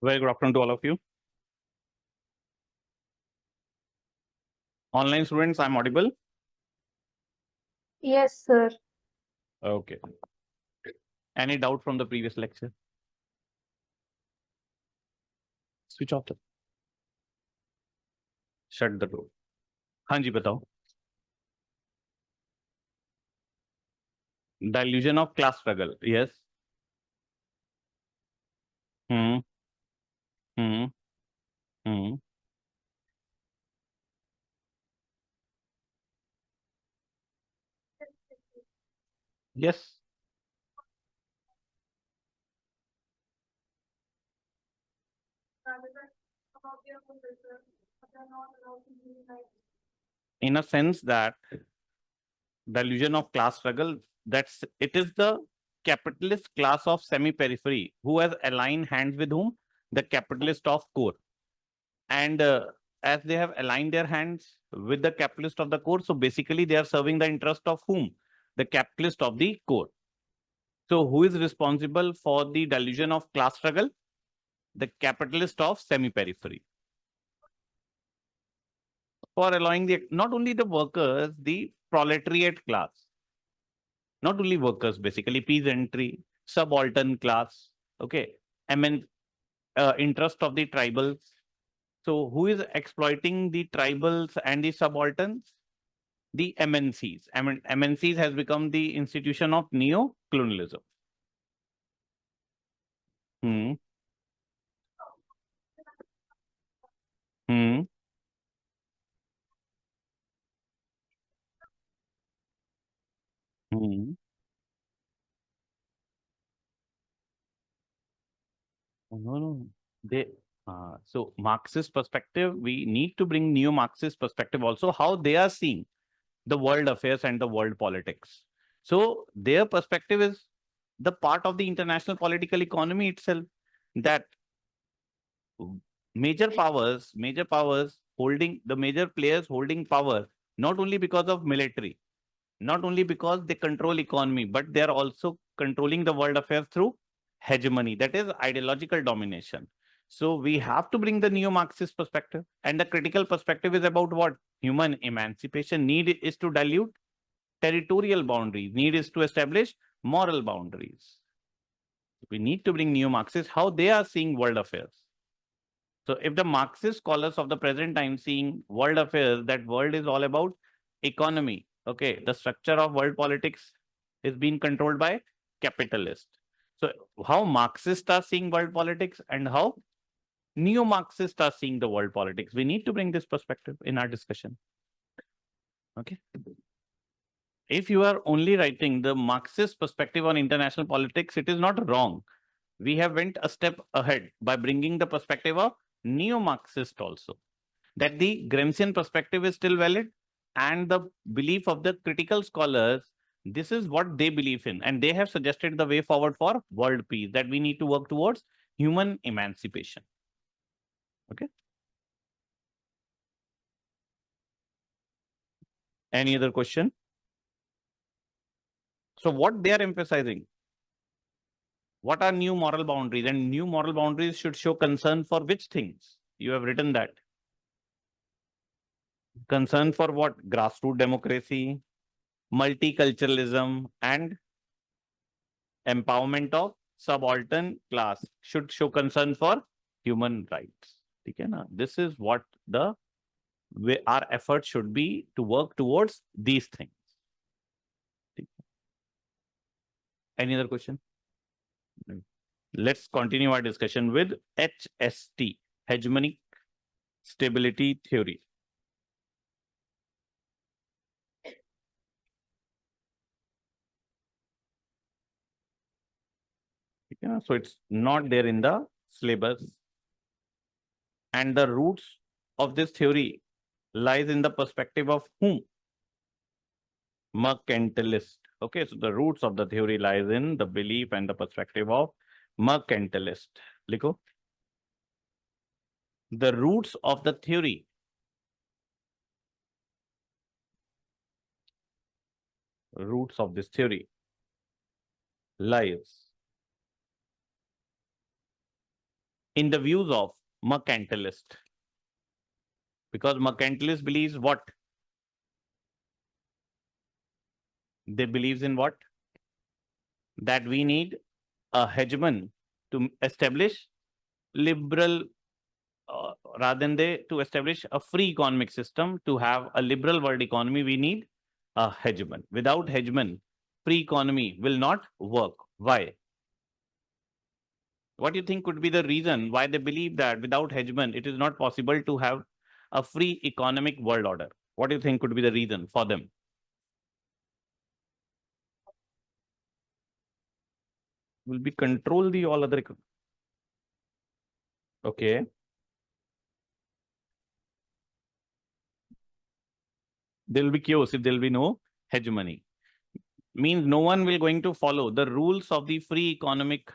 Very good afternoon to all of you. Online students, I'm audible? Yes, sir. Okay. Any doubt from the previous lecture? Switch off the. Shut the door. हाँ जी बताओ. Delusion of class struggle. Yes. Hmm. Hmm. Hmm. Yes. In a sense that delusion of class struggle, that's it is the capitalist class of semi-periphery who has aligned hands with whom? The capitalist of core. And as they have aligned their hands with the capitalist of the core, so basically they are serving the interest of whom? The capitalist of the core. So who is responsible for the delusion of class struggle? The capitalist of semi-periphery. For allowing the not only the workers, the proletariat class. Not only workers, basically peasantry, subaltern class, okay, interest of the tribals. So who is exploiting the tribals and the subalterns? The MNCs. MNCs has become the institution of neo-colonialism. Hmm. Hmm. Hmm. No, no. They so Marxist perspective, we need to bring neo-Marxist perspective also, how they are seeing the world affairs and the world politics. So their perspective is the part of the international political economy itself, that major powers holding the major players holding power, not only because of military, not only because they control economy, but they are also controlling the world affairs through hegemony, that is ideological domination. So we have to bring the neo-Marxist perspective, and the critical perspective is about what? Human emancipation. Need is to dilute territorial boundaries. Need is to establish moral boundaries. We need to bring neo-Marxists, how they are seeing world affairs. So if the Marxist scholars of the present time seeing world affairs, that world is all about economy. Okay, the structure of world politics is being controlled by capitalists. So how Marxists are seeing world politics and how neo-Marxists are seeing the world politics. We need to bring this perspective in our discussion. Okay. If you are only writing the Marxist perspective on international politics, it is not wrong. We have went a step ahead by bringing the perspective of neo-Marxist also, that the Gramscian perspective is still valid, and the belief of the critical scholars, this is what they believe in, and they have suggested the way forward for world peace, that we need to work towards human emancipation. Okay. Any other question? So what they are emphasizing? What are new moral boundaries? And new moral boundaries should show concern for which things? You have written that. Concern for what? Grassroots democracy, multiculturalism, and empowerment of subaltern class should show concern for human rights. Okay, na? This is what the way our effort should be to work towards these things. Any other question? Let's continue our discussion with HST, Hegemonic Stability Theory. Okay, so it's not there in the syllabus. And the roots of this theory lies in the perspective of whom? Mercantilist. Okay, so the roots of the theory lies in the belief and the perspective of mercantilist. Likho. The roots of the theory lies in the views of mercantilist. Because mercantilist believes what? They believes in what? That we need a hegemon to establish liberal, rather than to establish a free economic system, to have a liberal world economy, we need a hegemon. Without hegemon, free economy will not work. Why? What do you think could be the reason why they believe that without hegemon, it is not possible to have a free economic world order? What do you think could be the reason for them? Will be control the all other. Okay. There will be chaos if there will be no hegemony. Means no one will going to follow the rules of the free economic.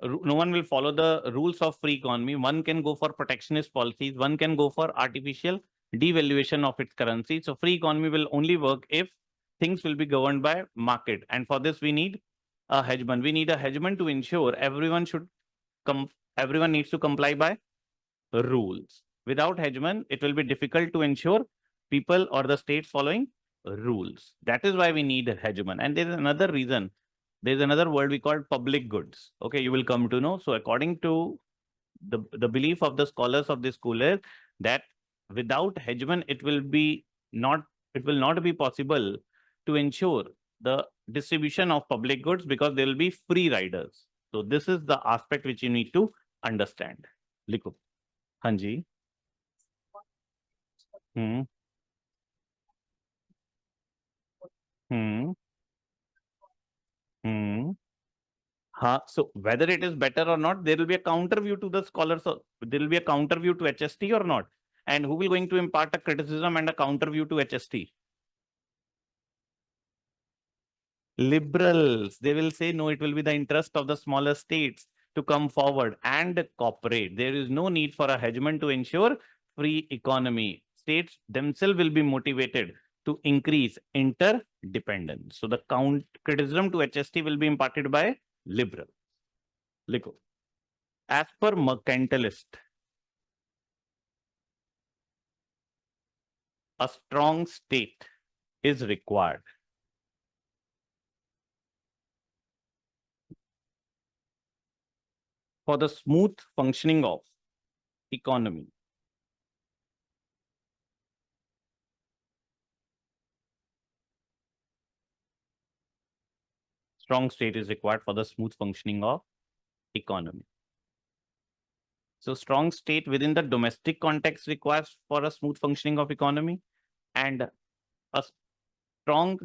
No one will follow the rules of free economy. One can go for protectionist policies. One can go for artificial devaluation of its currency. So free economy will only work if things will be governed by market. And for this, we need a hegemon. We need a hegemon to ensure everyone needs to comply by rules. Without hegemon, it will be difficult to ensure people or the states following rules. That is why we need a hegemon. And there is another reason. There is another word we call public goods. Okay, you will come to know. So according to the belief of the scholars of this school is that without hegemon, it will not be possible to ensure the distribution of public goods because there will be free riders. So this is the aspect which you need to understand. Likho. हाँ जी. हम्म. हम्म. हम्म. So whether it is better or not, there will be a counter view to the scholars. There will be a counter view to HST or not. And who will going to impart a criticism and a counter view to HST? Liberals. They will say, no, it will be the interest of the smaller states to come forward and cooperate. There is no need for a hegemon to ensure free economy. States themselves will be motivated to increase interdependence. So the criticism to HST will be imparted by liberal. Likho. As per mercantilist, a strong state is required for the smooth functioning of economy. Strong state is required for the smooth functioning of economy. So strong state within the domestic context requires for a smooth functioning of economy, and a strong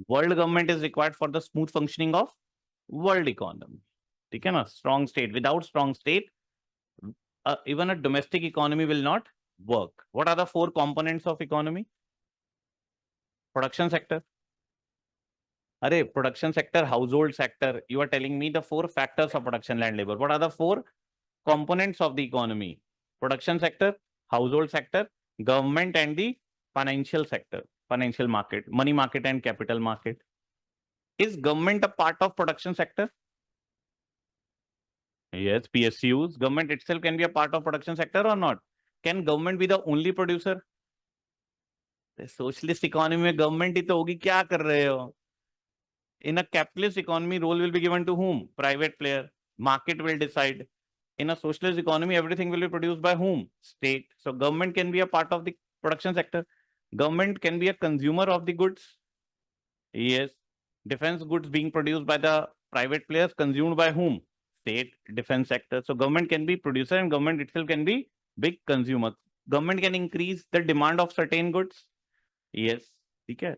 world government is required for the smooth functioning of world economy. ठीक है ना? Strong state. Without strong state, even a domestic economy will not work. What are the four components of economy? Production sector. Array, production sector, household sector. You are telling me the four factors of production, land, labor. What are the four components of the economy? Production sector, household sector, government, and the financial sector, financial market, money market and capital market. Is government a part of production sector? Yes, PSUs. Government itself can be a part of production sector or not? Can government be the only producer? Socialist economy में government ही तो होगी, क्या कर रहे हो? In a capitalist economy, role will be given to whom? Private player. Market will decide. In a socialist economy, everything will be produced by whom? State. So government can be a part of the production sector. Government can be a consumer of the goods. Yes. Defense goods being produced by the private players, consumed by whom? State, defense sector. So government can be producer and government itself can be big consumer. Government can increase the demand of certain goods. Yes. Okay.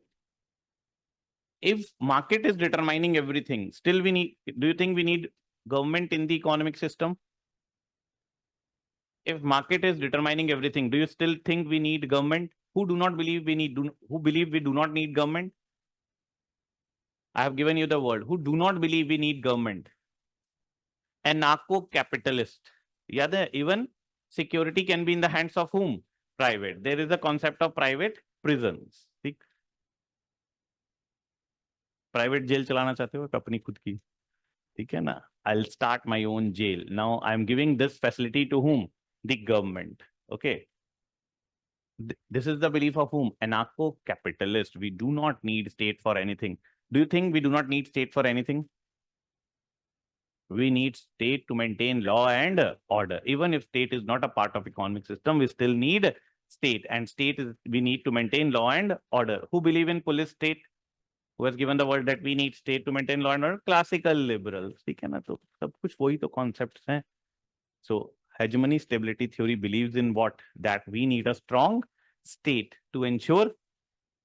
If market is determining everything, still do you think we need government in the economic system? If market is determining everything, do you still think we need government? Who believe we do not need government? I have given you the word. Who do not believe we need government? Anarcho-capitalist. Yeah, even security can be in the hands of whom? Private. There is a concept of private prisons. Private jail चलाना चाहते हो अपनी खुद की? ठीक है ना? I'll start my own jail. Now I'm giving this facility to whom? The government. Okay. This is the belief of whom? Anarcho-capitalist. We do not need state for anything. Do you think we do not need state for anything? We need state to maintain law and order. Even if state is not a part of economic system, we still need state. And state is, we need to maintain law and order. Who believe in police state? Who has given the word that we need state to maintain law and order? Classical liberals. ठीक है ना? तो सब कुछ वही तो concepts हैं. So hegemony stability theory believes in what? That we need a strong state to ensure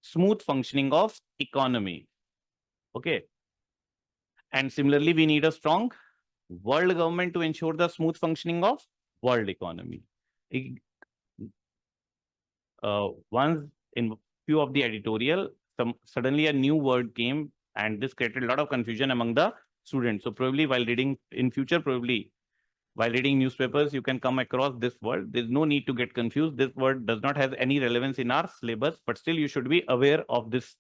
smooth functioning of economy. Okay. And similarly, we need a strong world government to ensure the smooth functioning of world economy. Once in few of the editorial, suddenly a new word came, and this created a lot of confusion among the students. So probably while reading in future, probably while reading newspapers, you can come across this word. There's no need to get confused. This word does not have any relevance in our syllabus, but still you should be aware of this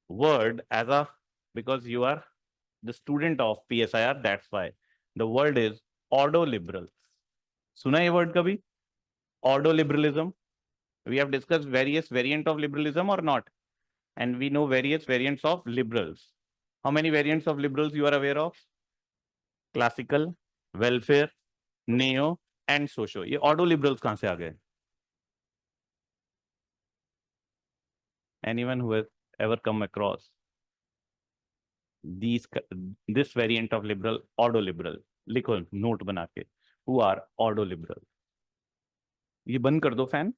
word as a, because you are the student of PSIR. That's why the word is ordoliberal. Suna ye word kabhi? Ordoliberalism. We have discussed various variants of liberalism or not? And we know various variants of liberals. How many variants of liberals you are aware of? Classical, welfare, neo, and socio. ये ordoliberals कहाँ से आ गए? Anyone who has ever come across this variant of liberal, ordoliberal? लिखो note बना के. Who are ordoliberal? ये बंद कर दो फैन.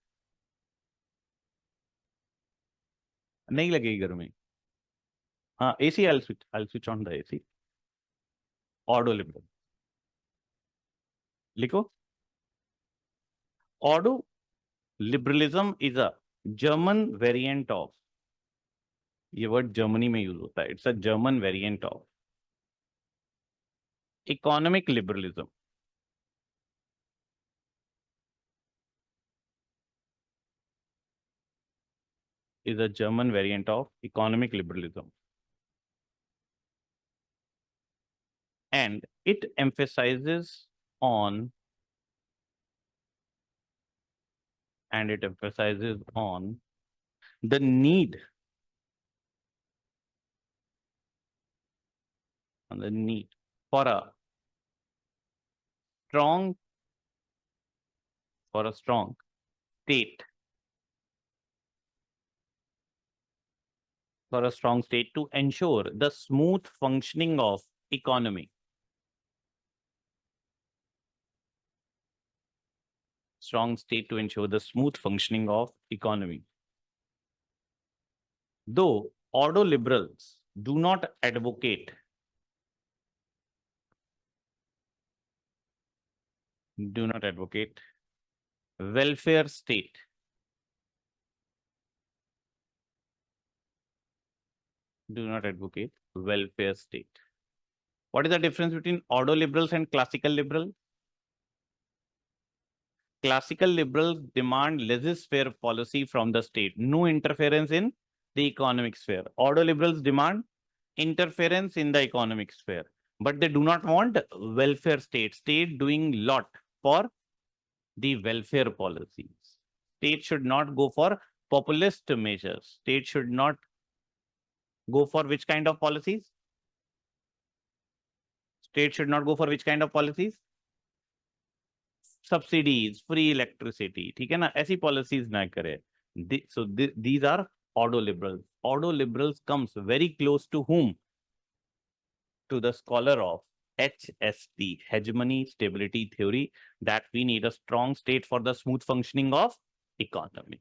नहीं लगेगी गर्मी. हाँ, AC. I'll switch on the AC. Ordoliberal. लिखो. Ordoliberalism is a German variant of. ये वर्ड जर्मनी में यूज होता है. It's a German variant of economic liberalism. Is a German variant of economic liberalism, and it emphasizes on the need for a strong state, to ensure the smooth functioning of economy. Strong state to ensure the smooth functioning of economy. Though ordoliberals do not advocate welfare state. What is the difference between ordoliberals and classical liberals? Classical liberals demand laissez-faire policy from the state, no interference in the economic sphere. Ordoliberals demand interference in the economic sphere, but they do not want welfare state doing lot for the welfare policies. State should not go for populist measures. State should not go for which kind of policies? State should not go for which kind of policies? Subsidies, free electricity. ठीक है ना? ऐसी policies ना करे. So these are ordoliberals. Ordoliberals comes very close to whom? To the scholar of HST, Hegemony Stability Theory, that we need a strong state for the smooth functioning of economy.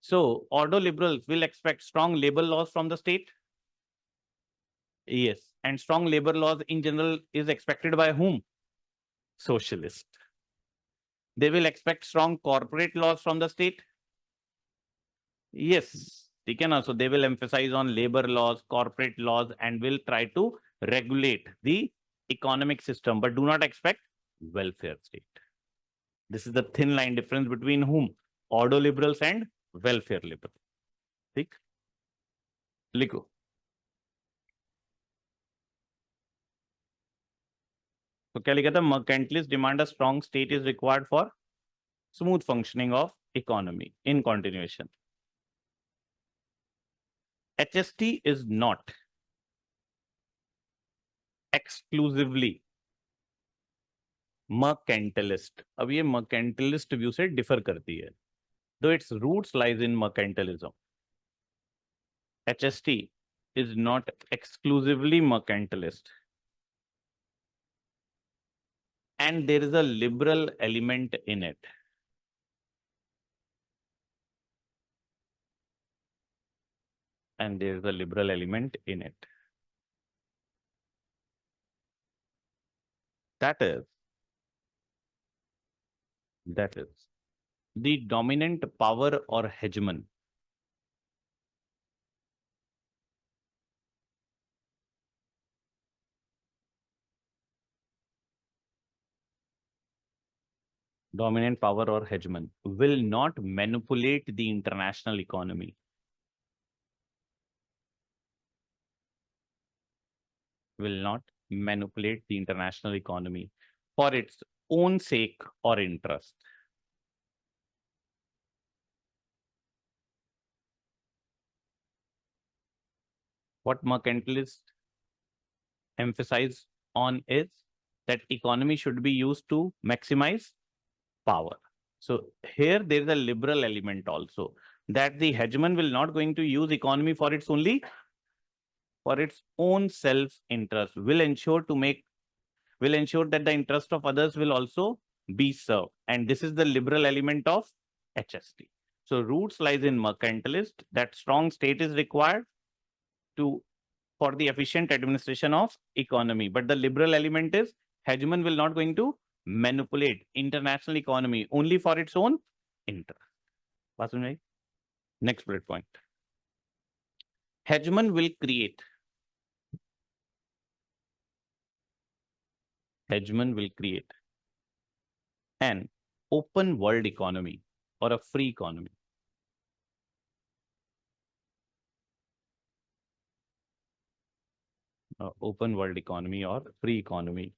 So ordoliberals will expect strong labor laws from the state. Yes, and strong labor laws in general is expected by whom? Socialist. They will expect strong corporate laws from the state. Yes, so they will emphasize on labor laws, corporate laws, and will try to regulate the economic system, but do not expect welfare state. This is the thin line difference between whom? Ordoliberals and welfare liberals. ठीक? लिखो. तो क्या लिखा था? mercantilists demand a strong state is required for smooth functioning of economy. In continuation, HST is not exclusively mercantilist. अब ये mercantilist view से differ करती है, though its roots lies in mercantilism. HST is not exclusively mercantilist, and there is a liberal element in it. And there is a liberal element in it. That is the dominant power or hegemon will not manipulate the international economy. Will not manipulate the international economy for its own sake or interest. What mercantilists emphasize on is that economy should be used to maximize power. So here there is a liberal element also, that the hegemon will not going to use economy for its own self-interest, will ensure that the interest of others will also be served. And this is the liberal element of HST. So roots lies in mercantilist, that strong state is required for the efficient administration of economy. But the liberal element is hegemon will not going to manipulate international economy only for its own interest. Next bullet point. Hegemon will create an open world economy or a free economy. Open world economy or free economy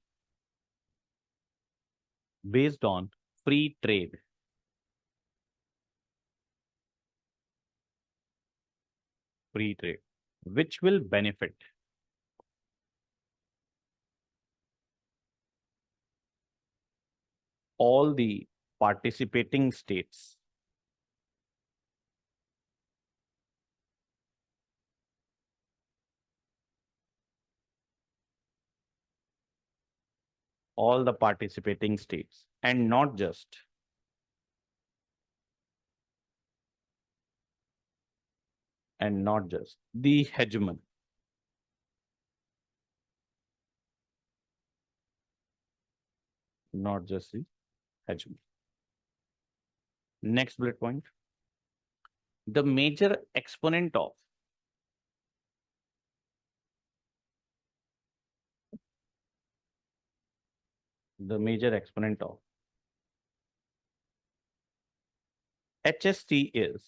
based on free trade. Which will benefit all the participating states. All the participating states, and not just the hegemon. Not just the hegemon. Next bullet point. The major exponent of HST is,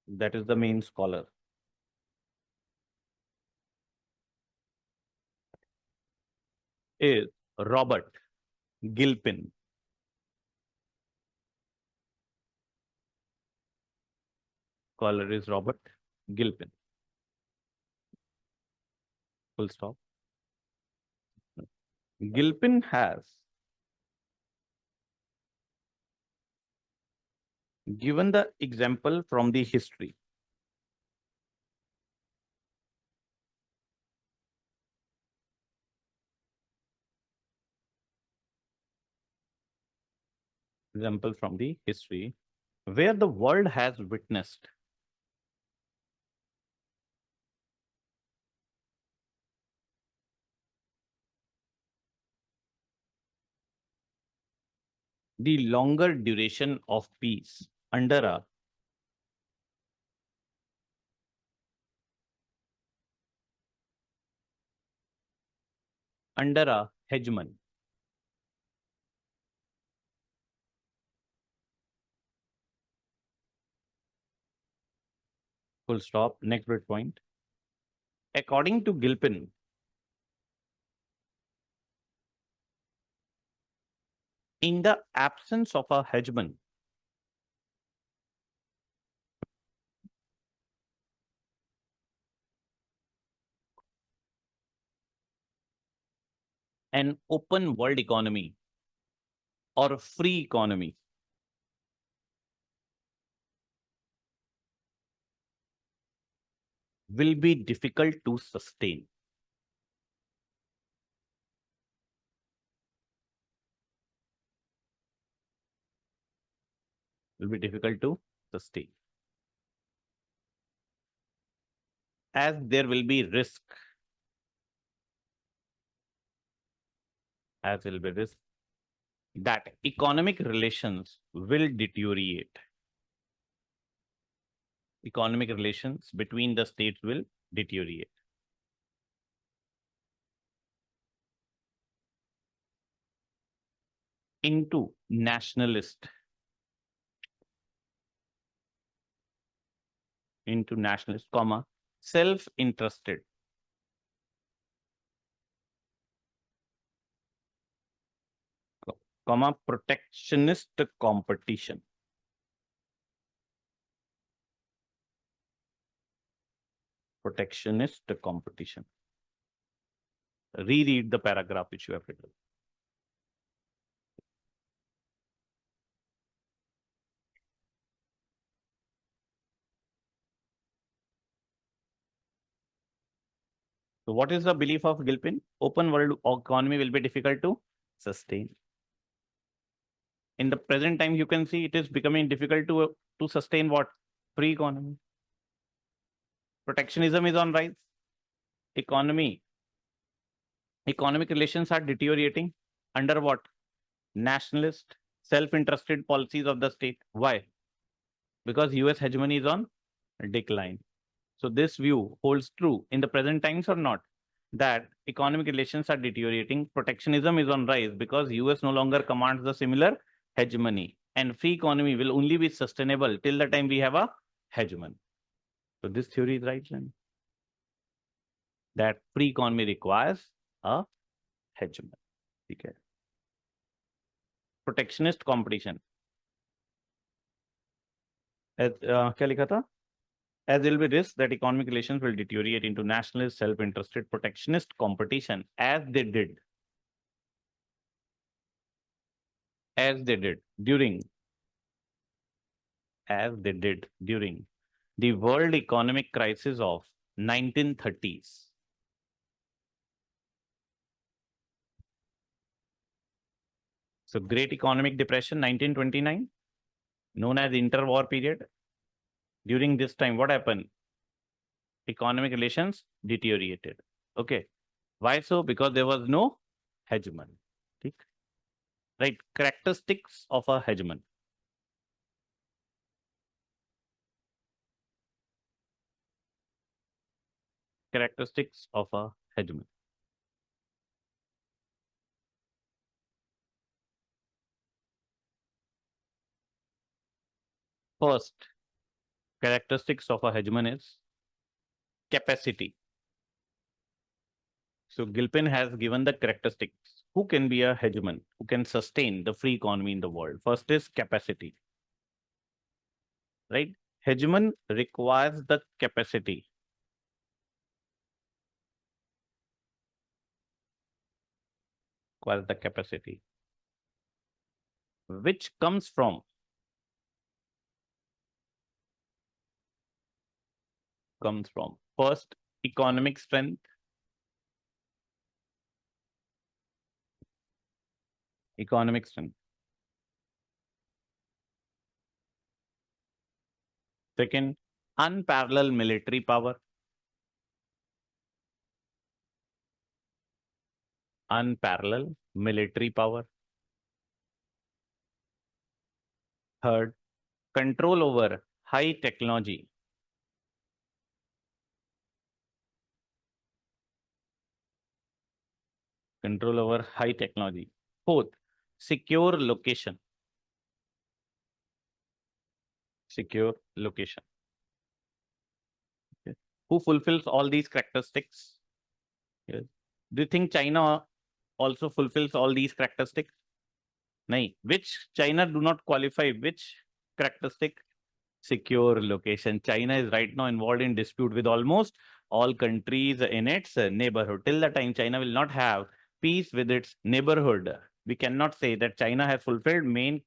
that is the main scholar, is Robert Gilpin. Scholar is Robert Gilpin. Full stop. Gilpin has given the example from the history. Example from the history where the world has witnessed the longer duration of peace under a hegemon. Full stop. Next bullet point. According to Gilpin, In the absence of a hegemon, an open world economy or a free economy will be difficult to sustain. Will be difficult to sustain. As there will be risk. As will be risk that economic relations will deteriorate. Economic relations between the states will deteriorate. Into nationalist. Into nationalist, comma, self-interested. Comma, protectionist competition. Protectionist competition. Reread the paragraph which you have written. So what is the belief of Gilpin? Open world economy will be difficult to sustain. In the present time, you can see it is becoming difficult to sustain what? Free economy. Protectionism is on rise. Economic relations are deteriorating under what? Nationalist, self-interested policies of the state. Why? Because US hegemony is on decline. So this view holds true in the present times or not? That economic relations are deteriorating, protectionism is on rise because US no longer commands the similar hegemony, and free economy will only be sustainable till the time we have a hegemon. So this theory is right then. That free economy requires a hegemon. Okay. Protectionist competition. क्या लिखा था? As there will be risk that economic relations will deteriorate into nationalist, self-interested, protectionist competition, as they did during the world economic crisis of 1930s. So Great Economic Depression 1929, known as interwar period. During this time, what happened? Economic relations deteriorated. Okay. Why so? Because there was no hegemon. Right. Characteristics of a hegemon. Characteristics of a hegemon. First characteristics of a hegemon is capacity. So Gilpin has given the characteristics. Who can be a hegemon? Who can sustain the free economy in the world? First is capacity. Right? Hegemon requires the capacity. Which comes from first, economic strength. Second, unparalleled military power. Third, control over high technology. Fourth, secure location. Okay. Who fulfills all these characteristics? Yes. Do you think China also fulfills all these characteristics? nahi, which China do not qualify, which characteristic? Secure location. China is right now involved in dispute with almost all countries in its neighborhood. Till the time China will not have peace with its neighborhood, we cannot say that China has fulfilled main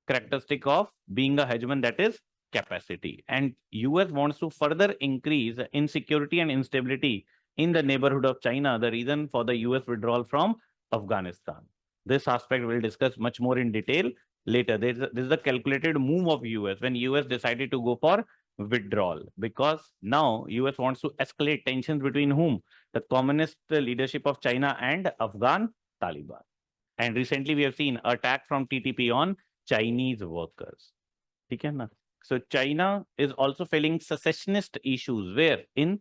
characteristic of being a hegemon, that is capacity. And US wants to further increase insecurity and instability in the neighborhood of China, the reason for the US withdrawal from Afghanistan. This aspect we'll discuss much more in detail later. This is the calculated move of US when US decided to go for withdrawal, because now US wants to escalate tensions between whom? The communist leadership of China and Afghan Taliban. And recently we have seen attack from TTP on Chinese workers. ठीक है ना? So China is also facing secessionist issues where in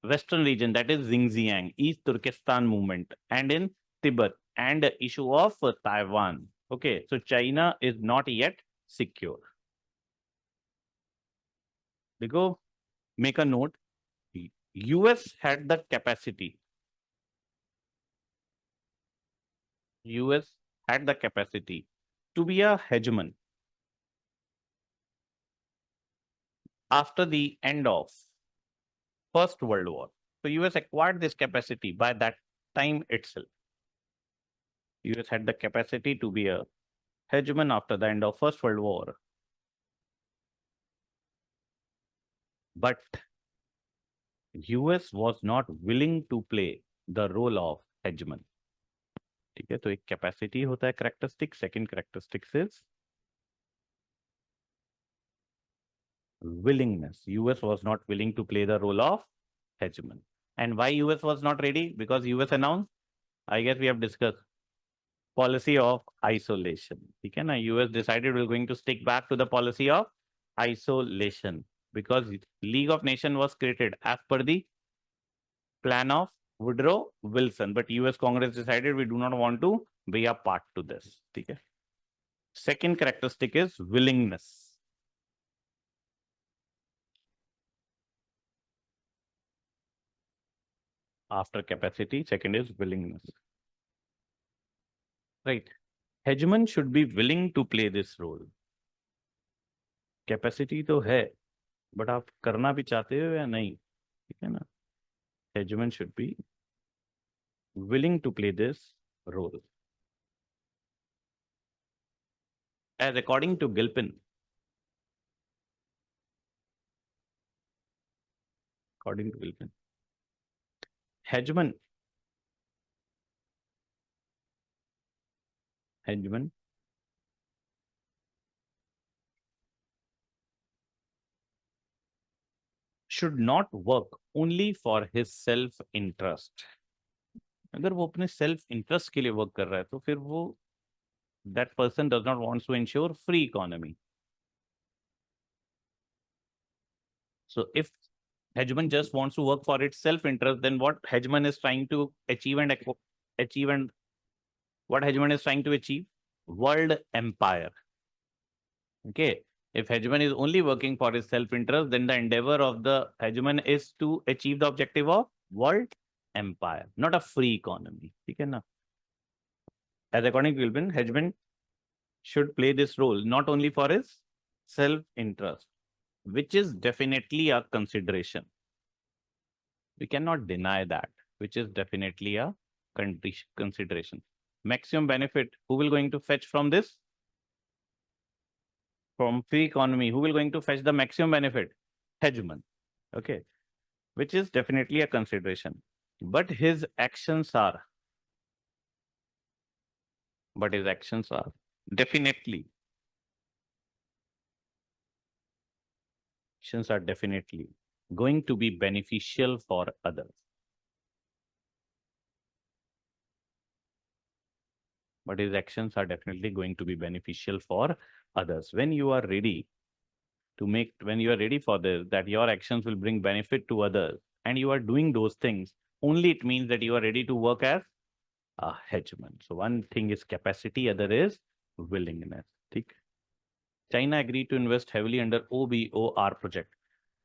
Western region, that is Xinjiang, East Turkestan movement, and in Tibet, and the issue of Taiwan. Okay, so China is not yet secure. Because make a note, US had the capacity. US had the capacity to be a hegemon after the end of First World War. So US acquired this capacity by that time itself. US had the capacity to be a hegemon after the end of First World War. But US was not willing to play the role of hegemon. ठीक है, तो एक capacity होता है characteristic, second characteristic is willingness. US was not willing to play the role of hegemon. And why US was not ready? Because US announced, I guess we have discussed, policy of isolation. ठीक है ना? US decided we're going to stick back to the policy of isolation because League of Nations was created as per the plan of Woodrow Wilson, but US Congress decided we do not want to be a part to this. ठीक है? Second characteristic is willingness. After capacity, second is willingness. Right. Hegemon should be willing to play this role. Capacity तो है, but आप करना भी चाहते हो या नहीं, ठीक है ना? Hegemon should be willing to play this role. As according to Gilpin, hegemon should not work only for his self-interest. अगर वो अपने self-interest के लिए work कर रहा है, तो फिर वो that person does not want to ensure free economy. So if hegemon just wants to work for its self-interest, then what hegemon is trying to achieve and what hegemon is trying to achieve? World empire. Okay. If hegemon is only working for his self-interest, then the endeavor of the hegemon is to achieve the objective of world empire, not a free economy. ठीक है ना? As according to Gilpin, hegemon should play this role not only for his self-interest, which is definitely a consideration. We cannot deny that, which is definitely a consideration. Maximum benefit, who will going to fetch from this? From free economy, who will going to fetch the maximum benefit? Hegemon. Okay, which is definitely a consideration. But his actions are definitely going to be beneficial for others. But his actions are definitely going to be beneficial for others. When you are ready for this, that your actions will bring benefit to others, and you are doing those things, only it means that you are ready to work as a hegemon. So one thing is capacity, other is willingness. ठीक? China agreed to invest heavily under OBOR project.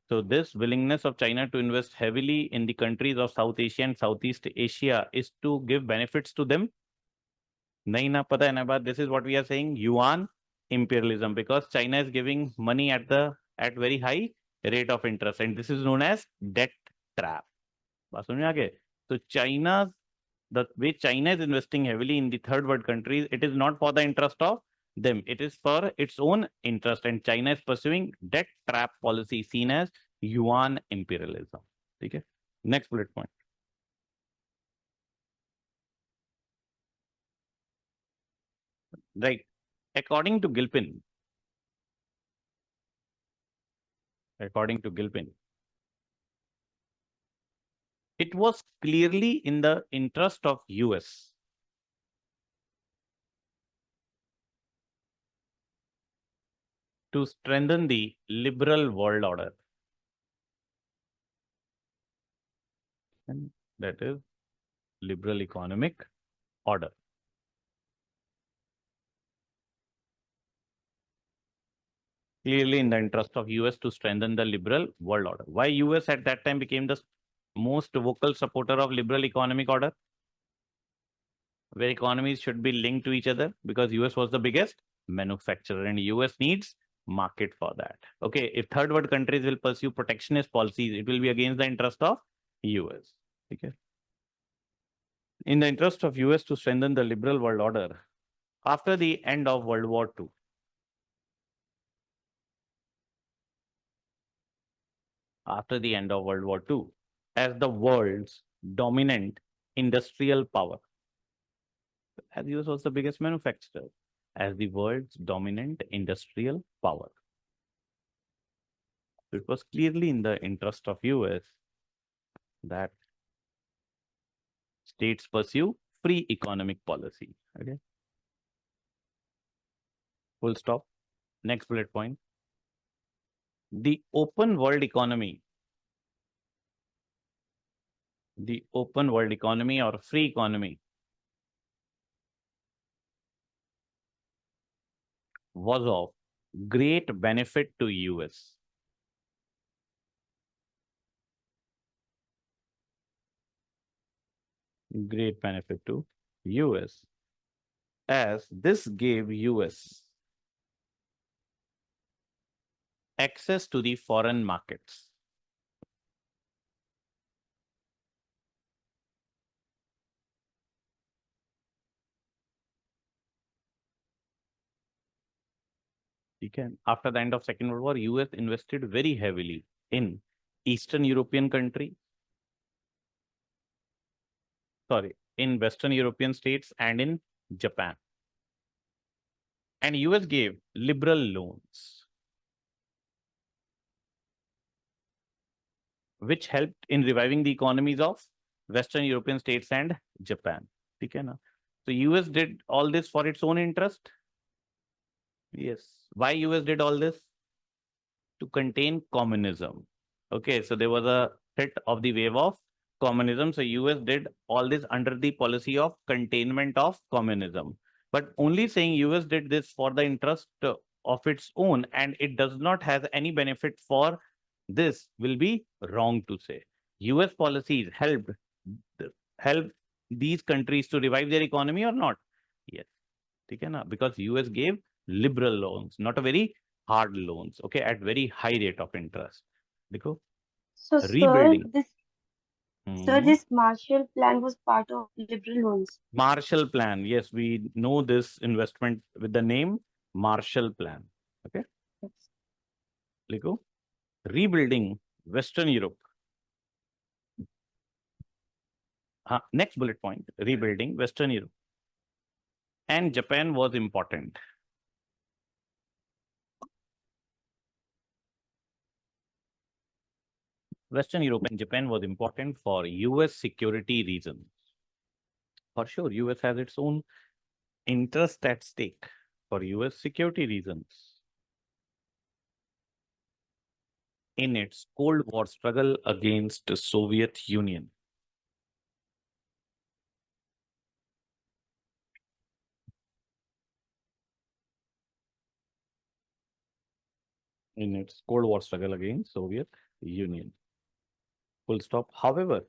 So this willingness of China to invest heavily in the countries of South Asia and Southeast Asia is to give benefits to them. Nahi na pata hai na, but this is what we are saying, yuan imperialism, because China is giving money at very high rate of interest, and this is known as debt trap. बात समझ में आ गए? So the way China is investing heavily in the third world countries, it is not for the interest of them, it is for its own interest, and China is pursuing debt trap policy seen as yuan imperialism. ठीक है? Next bullet point. Right. According to Gilpin, it was clearly in the interest of US to strengthen the liberal world order. And that is liberal economic order. Clearly in the interest of US to strengthen the liberal world order. Why US at that time became the most vocal supporter of liberal economic order, where economies should be linked to each other? Because US was the biggest manufacturer and US needs market for that. Okay, if third world countries will pursue protectionist policies, it will be against the interest of US. Okay. In the interest of US to strengthen the liberal world order, after the end of World War II, as the world's dominant industrial power, as US was the biggest manufacturer, as the world's dominant industrial power, it was clearly in the interest of US that states pursue free economic policy. Okay. Full stop. Next bullet point. The open world economy or free economy was of great benefit to US. Great benefit to US, as this gave US access to the foreign markets. After the end of Second World War, US invested very heavily in Eastern European country, in Western European states and in Japan. And US gave liberal loans, which helped in reviving the economies of Western European states and Japan. So US did all this for its own interest. Yes. Why US did all this? To contain communism. Okay, so there was a threat of the wave of communism. So US did all this under the policy of containment of communism. But only saying US did this for the interest of its own and it does not have any benefit for this will be wrong to say. US policies helped these countries to revive their economy or not? Yes. Because US gave liberal loans, not a very hard loans, okay, at very high rate of interest. Dekho, So, rebuilding. this Marshall Plan was part of liberal loans. Marshall Plan, yes, we know this investment with the name Marshall Plan. Okay, Dekho, rebuilding Western Europe. Next bullet point, rebuilding Western Europe. And Japan was important. Western Europe and Japan was important for US security reasons. For sure, US has its own interest at stake for US security reasons. In its Cold War struggle against the Soviet Union. In its Cold War struggle against Soviet Union. Full stop. However,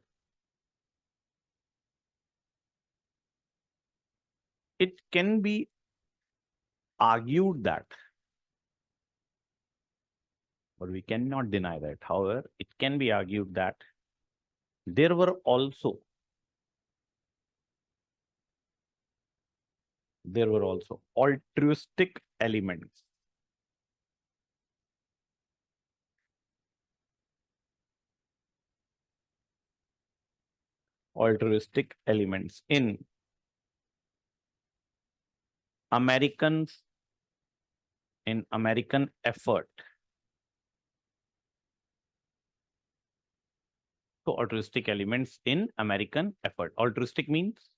it can be argued that, or we cannot deny that, however, it can be argued that there were also altruistic elements. Altruistic elements in American effort. So altruistic elements in American effort. Altruistic means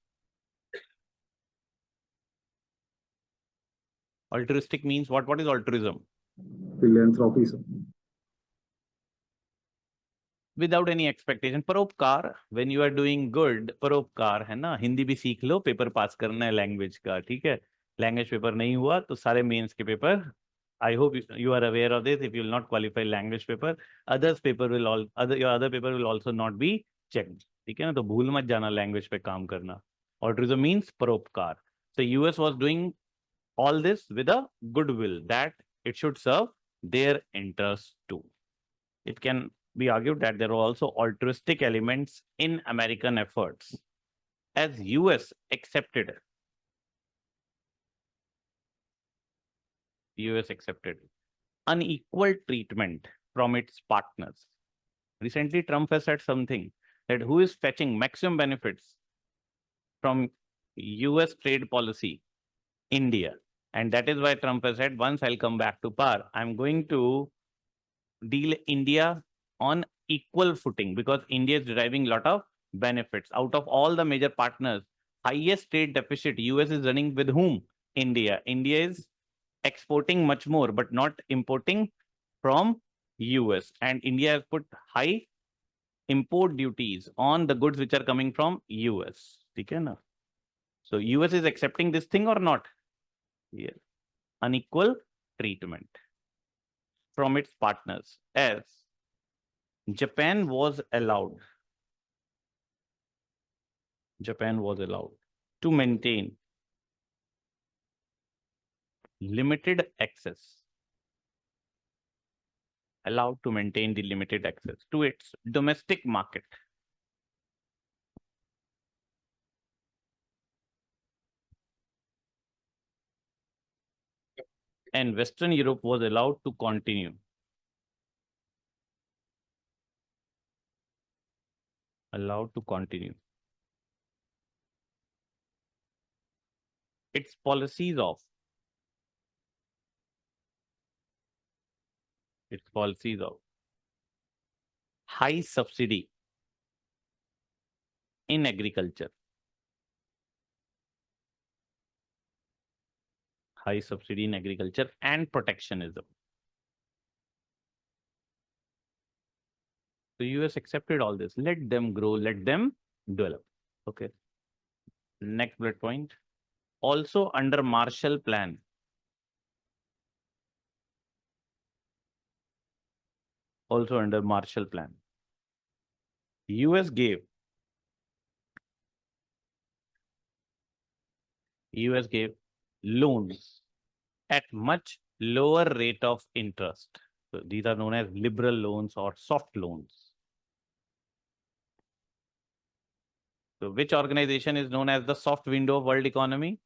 what? What is altruism? Philanthropy, sir. Without any expectation. परोपकार, when you are doing good, परोपकार है ना. हिंदी भी सीख लो, paper pass करना है language का, ठीक है. लैंग्वेज पेपर नहीं हुआ तो सारे मेंस के paper, I hope you are aware of this. If you will not qualify language paper, your other paper will also not be checked. ठीक है ना. तो भूल मत जाना लैंग्वेज पे काम करना. Altruism means परोपकार. So US was doing all this with a goodwill that it should serve their interests too. It can be argued that there were also altruistic elements in American efforts, as US accepted unequal treatment from its partners. Recently, Trump has said something that who is fetching maximum benefits from US trade policy? India. And that is why Trump has said, once I'll come back to power, I'm going to deal India on equal footing, because India is deriving a lot of benefits. Out of all the major partners, highest trade deficit US is running with whom? India. India is exporting much more, but not importing from US. And India has put high import duties on the goods which are coming from US. Okay, na? So US is accepting this thing or not? Yes. Unequal treatment from its partners, as Japan was allowed to maintain limited access, to its domestic market. And Western Europe was allowed to continue its policies of high subsidy in agriculture, and protectionism. So US accepted all this. Let them grow, let them develop. Okay. Next bullet point. Also under Marshall Plan. US gave loans at much lower rate of interest. So these are known as liberal loans or soft loans. So which organization is known as the soft window of world economy?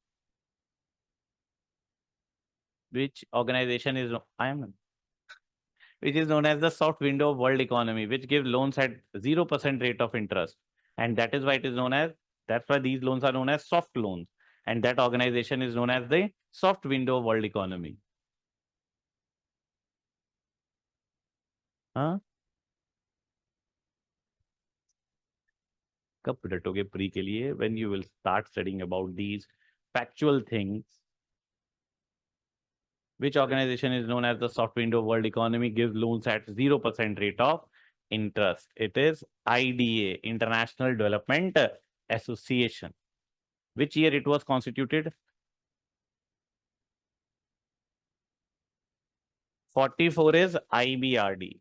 Which organization is which is known as the soft window of world economy, which gives loans at 0% rate of interest. And that is why it is known as, that's why these loans are known as soft loans. And that organization is known as the soft window of world economy. Huh? कब डटोगे pre के लिए? When you will start studying about these factual things. Which organization is known as the soft window of world economy, gives loans at 0% rate of interest? It is IDA, International Development Association. Which year it was constituted? 44 is IBRD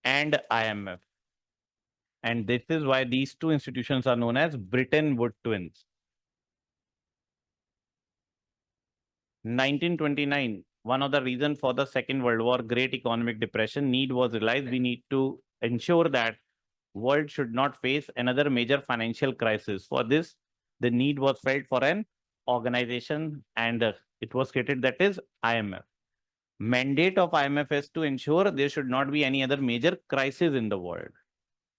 and IMF. And this is why these two institutions are known as Bretton Woods twins. 1929, one of the reasons for the Second World War, Great Economic Depression, need was realized. We need to ensure that world should not face another major financial crisis. For this, the need was felt for an organization, and it was created, that is IMF. Mandate of IMF is to ensure there should not be any other major crisis in the world.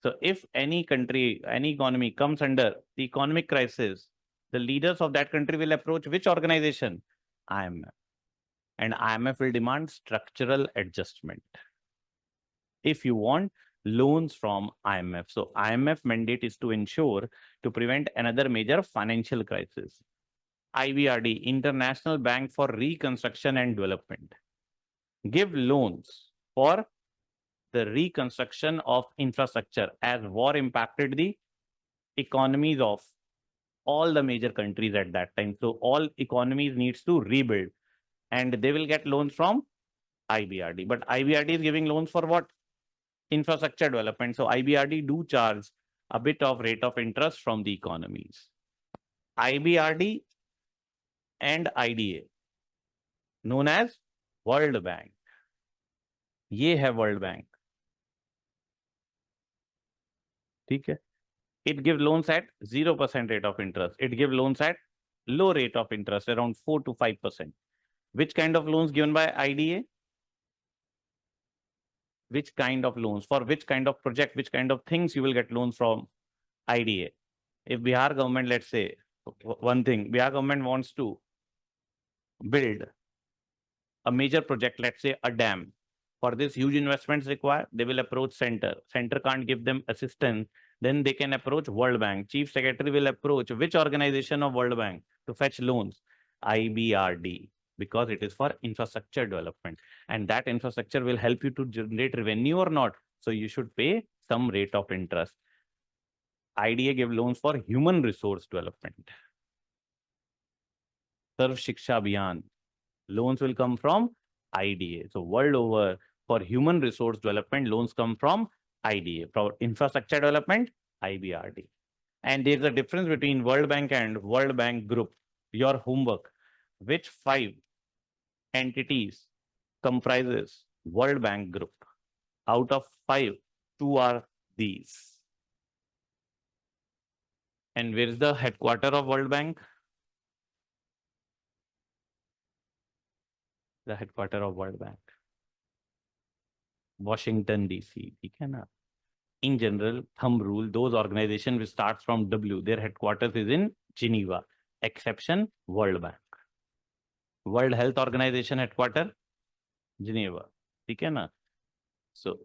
So if any country, any economy comes under the economic crisis, the leaders of that country will approach which organization? IMF. And IMF will demand structural adjustment if you want loans from IMF. So IMF mandate is to ensure to prevent another major financial crisis. IBRD, International Bank for Reconstruction and Development, give loans for the reconstruction of infrastructure as war impacted the economies of all the major countries at that time. So all economies needs to rebuild, and they will get loans from IBRD. But IBRD is giving loans for what? Infrastructure development. So IBRD do charge a bit of rate of interest from the economies. IBRD and IDA, known as World Bank. ये है World Bank. ठीक है? It gives loans at 0% rate of interest. It gives loans at low rate of interest, around 4 to 5%. Which kind of loans given by IDA? Which kind of loans? For which kind of project? Which kind of things you will get loans from IDA? If Bihar government, let's say, one thing, Bihar government wants to build a major project, let's say a dam. For this, huge investments required, they will approach center. Center can't give them assistance, then they can approach World Bank. Chief Secretary will approach which organization of World Bank to fetch loans? IBRD, because it is for infrastructure development. And that infrastructure will help you to generate revenue or not. So you should pay some rate of interest. IDA give loans for human resource development. Sarv Shiksha Abhiyan, loans will come from IDA. So world over, for human resource development, loans come from IDA. For infrastructure development, IBRD. And there's a difference between World Bank and World Bank Group. Your homework, which 5 entities comprises World Bank Group? Out of 5, 2 are these. And where is the headquarter of World Bank? The headquarter of World Bank, Washington DC. ठीक है ना? In general, thumb rule, those organizations which starts from W, their headquarters is in Geneva. Exception, World Bank. World Health Organization headquarter, Geneva. ठीक है ना? So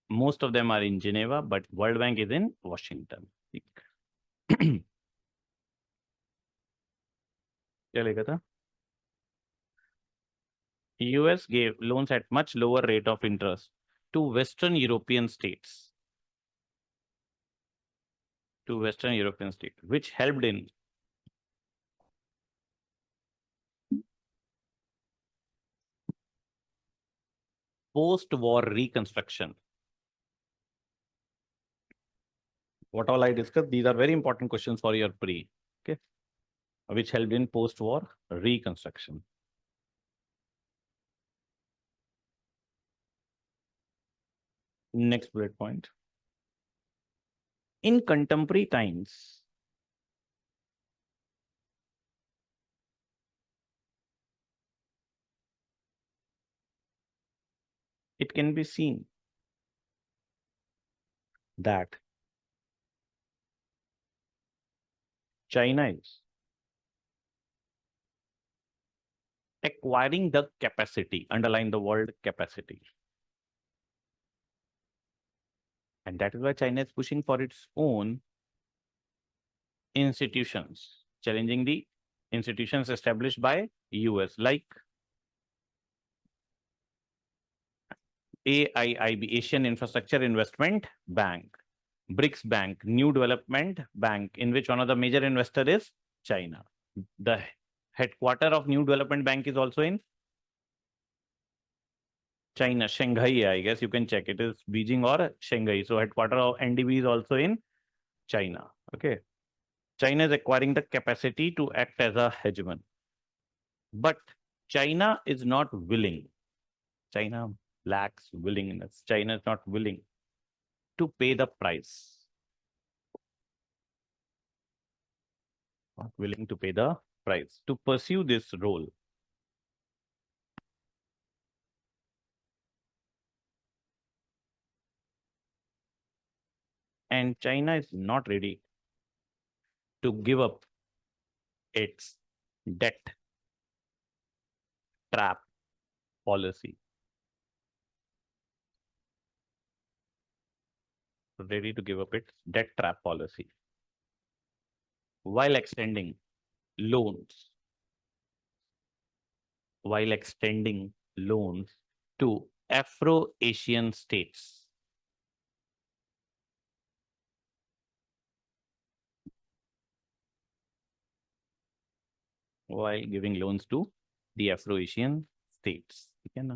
most of them are in Geneva, but World Bank is in Washington. क्या लिखा था? US gave loans at much lower rate of interest to Western European states. Which helped in post-war reconstruction. What all I discussed, these are very important questions for your pre. Okay, which helped in post-war reconstruction. Next bullet point. In contemporary times, it can be seen that China is acquiring the capacity, underline the word capacity. And that is why China is pushing for its own institutions, challenging the institutions established by US, like AIIB, Asian Infrastructure Investment Bank, BRICS Bank, New Development Bank, in which one of the major investor is China. The headquarter of New Development Bank is also in China, Shanghai, I guess you can check. It is Beijing or Shanghai. So headquarter of NDB is also in China. Okay. China is acquiring the capacity to act as a hegemon. But China is not willing. China lacks willingness. China is not willing to pay the price. Not willing to pay the price to pursue this role. And China is not ready to give up its debt trap policy. Ready to give up its debt trap policy while extending loans. While extending loans to Afro-Asian states. While giving loans to the Afro-Asian states. Okay,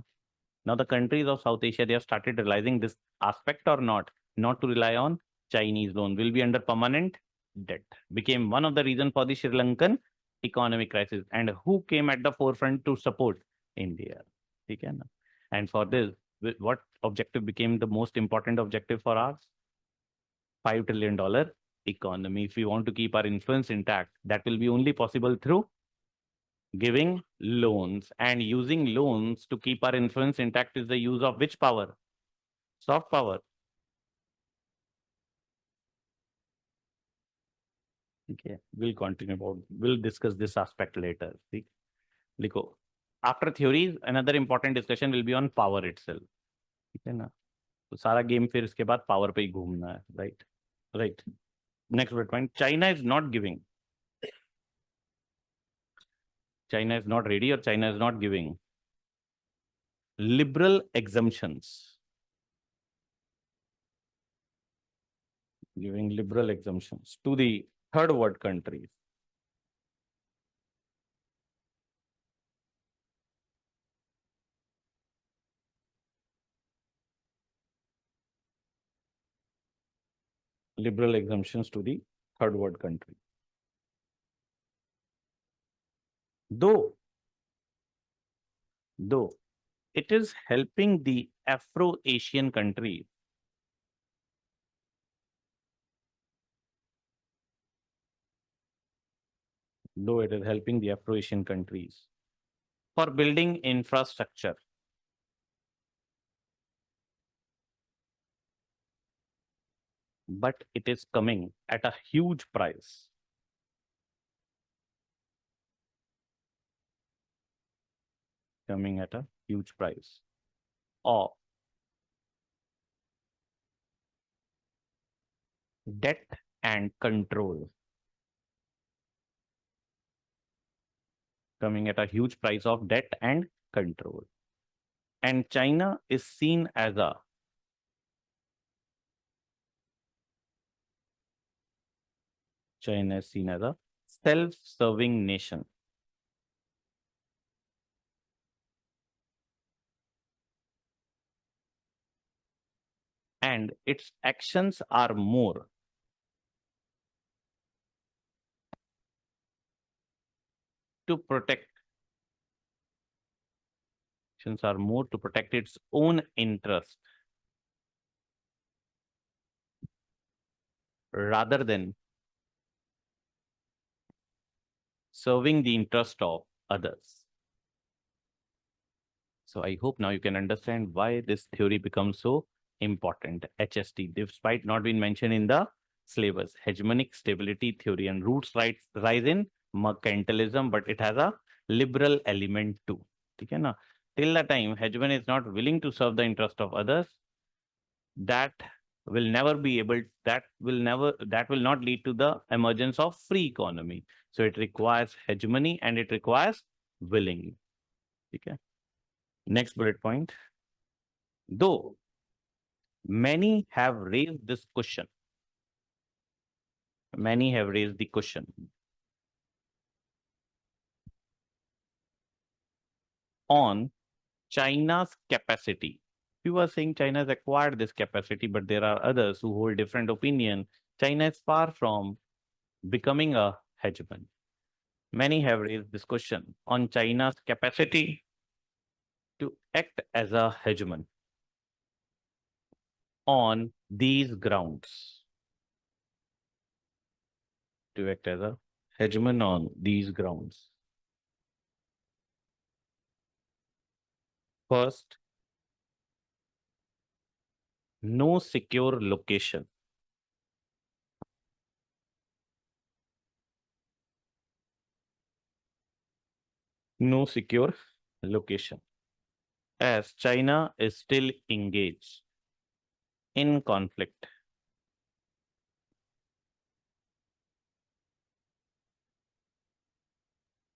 now the countries of South Asia, they have started realizing this aspect or not to rely on Chinese loan, will be under permanent debt, became one of the reasons for the Sri Lankan economic crisis. And who came at the forefront to support India? Okay, and for this, what objective became the most important objective for us? $5 trillion economy. If we want to keep our influence intact, that will be only possible through giving loans, and using loans to keep our influence intact is the use of which power? Soft power. Okay, we'll discuss this aspect later. See, Liko. After theories, another important discussion will be on power itself. ठीक है ना? तो सारा game फिर इसके बाद power पे ही घूमना है, right? Right. Next point. China is not giving. China is not ready, or China is not giving liberal exemptions. Giving liberal exemptions to the third world countries. Liberal exemptions to the third world country. Though it is helping the Afro-Asian countries for building infrastructure. But it is coming at a huge price. Coming at a huge price of debt and control. Coming at a huge price of debt and control. And China is seen as a self-serving nation. And its actions are more to protect its own interest rather than serving the interest of others. So I hope now you can understand why this theory becomes so important. HST, despite not being mentioned in the syllabus, Hegemonic Stability Theory, and roots rise in mercantilism, but it has a liberal element too. Okay, na? Till the time hegemony is not willing to serve the interest of others, that will not lead to the emergence of free economy. So it requires hegemony and it requires willing. Okay. Next bullet point. Though many have raised this question. Many have raised the question on China's capacity. You are saying China has acquired this capacity, but there are others who hold different opinion. China is far from becoming a hegemon. Many have raised this question on China's capacity to act as a hegemon on these grounds. To act as a hegemon on these grounds. First, no secure location. No secure location, as China is still engaged in conflict.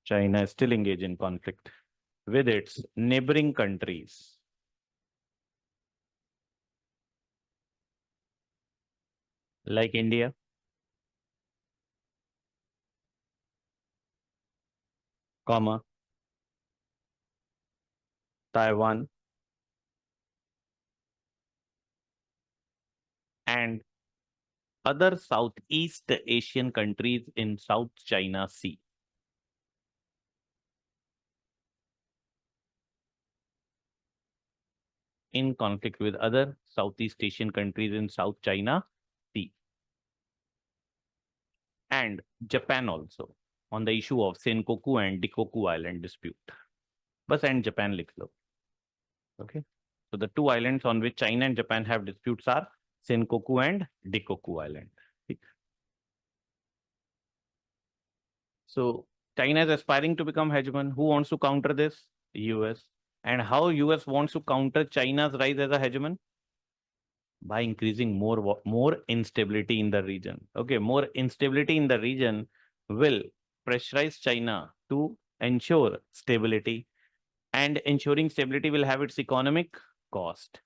China is still engaged in conflict with its neighboring countries like India, Taiwan, and other Southeast Asian countries in South China Sea. In conflict with other Southeast Asian countries in South China Sea. And Japan also on the issue of Senkaku and Dikoku Island dispute. Bas and Japan likh lo. Okay. So the two islands on which China and Japan have disputes are Senkaku and Dikoku Island. So China is aspiring to become hegemon. Who wants to counter this? US. And how US wants to counter China's rise as a hegemon? By increasing more instability in the region. Okay, more instability in the region will pressurize China to ensure stability, and ensuring stability will have its economic cost.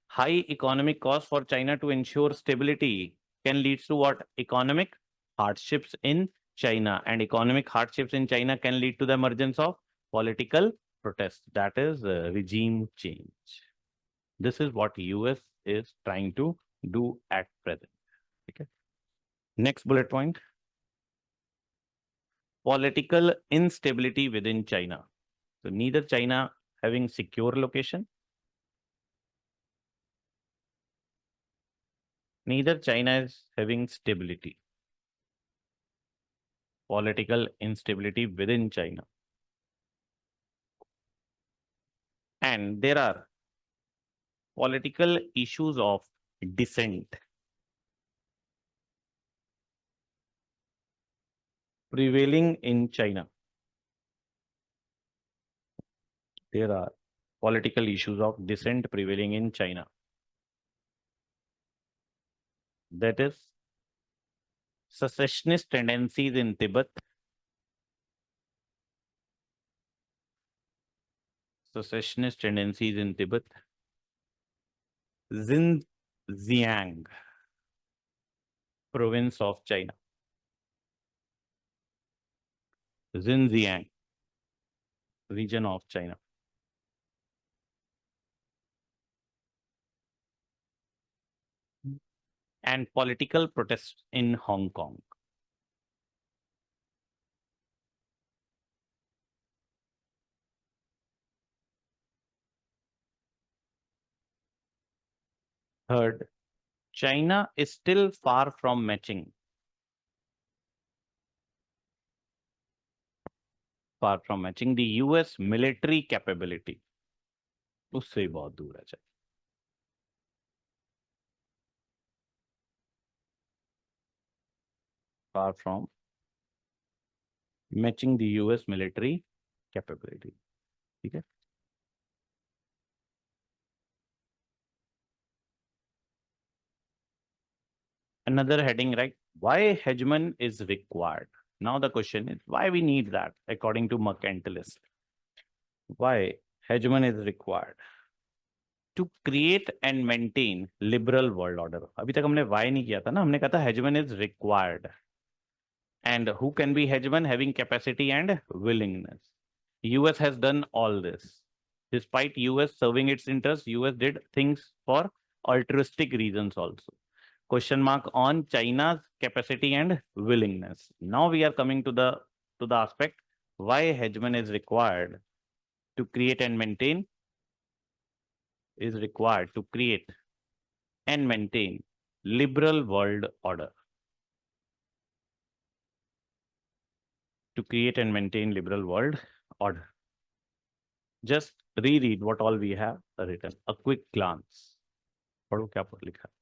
High economic cost for China to ensure stability can lead to what? Economic hardships in China, and economic hardships in China can lead to the emergence of political protest, that is regime change. This is what US is trying to do at present. Okay. Next bullet point. Political instability within China. So neither China having secure location, neither China is having stability. Political instability within China. And there are political issues of dissent prevailing in China. There are political issues of dissent prevailing in China. That is secessionist tendencies in Tibet, secessionist tendencies in Tibet, Xinjiang province of China, Xinjiang region of China, and political protests in Hong Kong. Third, China is still far from matching the US military capability. उससे बहुत दूर है China. Far from matching the US military capability. Okay. Another heading, right? Why hegemon is required? Now the question is why we need that according to mercantilist. Why hegemon is required? To create and maintain liberal world order. अभी तक हमने why नहीं किया था ना, हमने कहा था hegemon is required. And who can be hegemon? Having capacity and willingness. US has done all this. Despite US serving its interests, US did things for altruistic reasons also. Question mark on China's capacity and willingness. Now we are coming to the to the aspect why hegemon is required to create and maintain liberal world order. To create and maintain liberal world order. Just reread what all we have written. A quick glance. पढ़ो क्या लिखा है.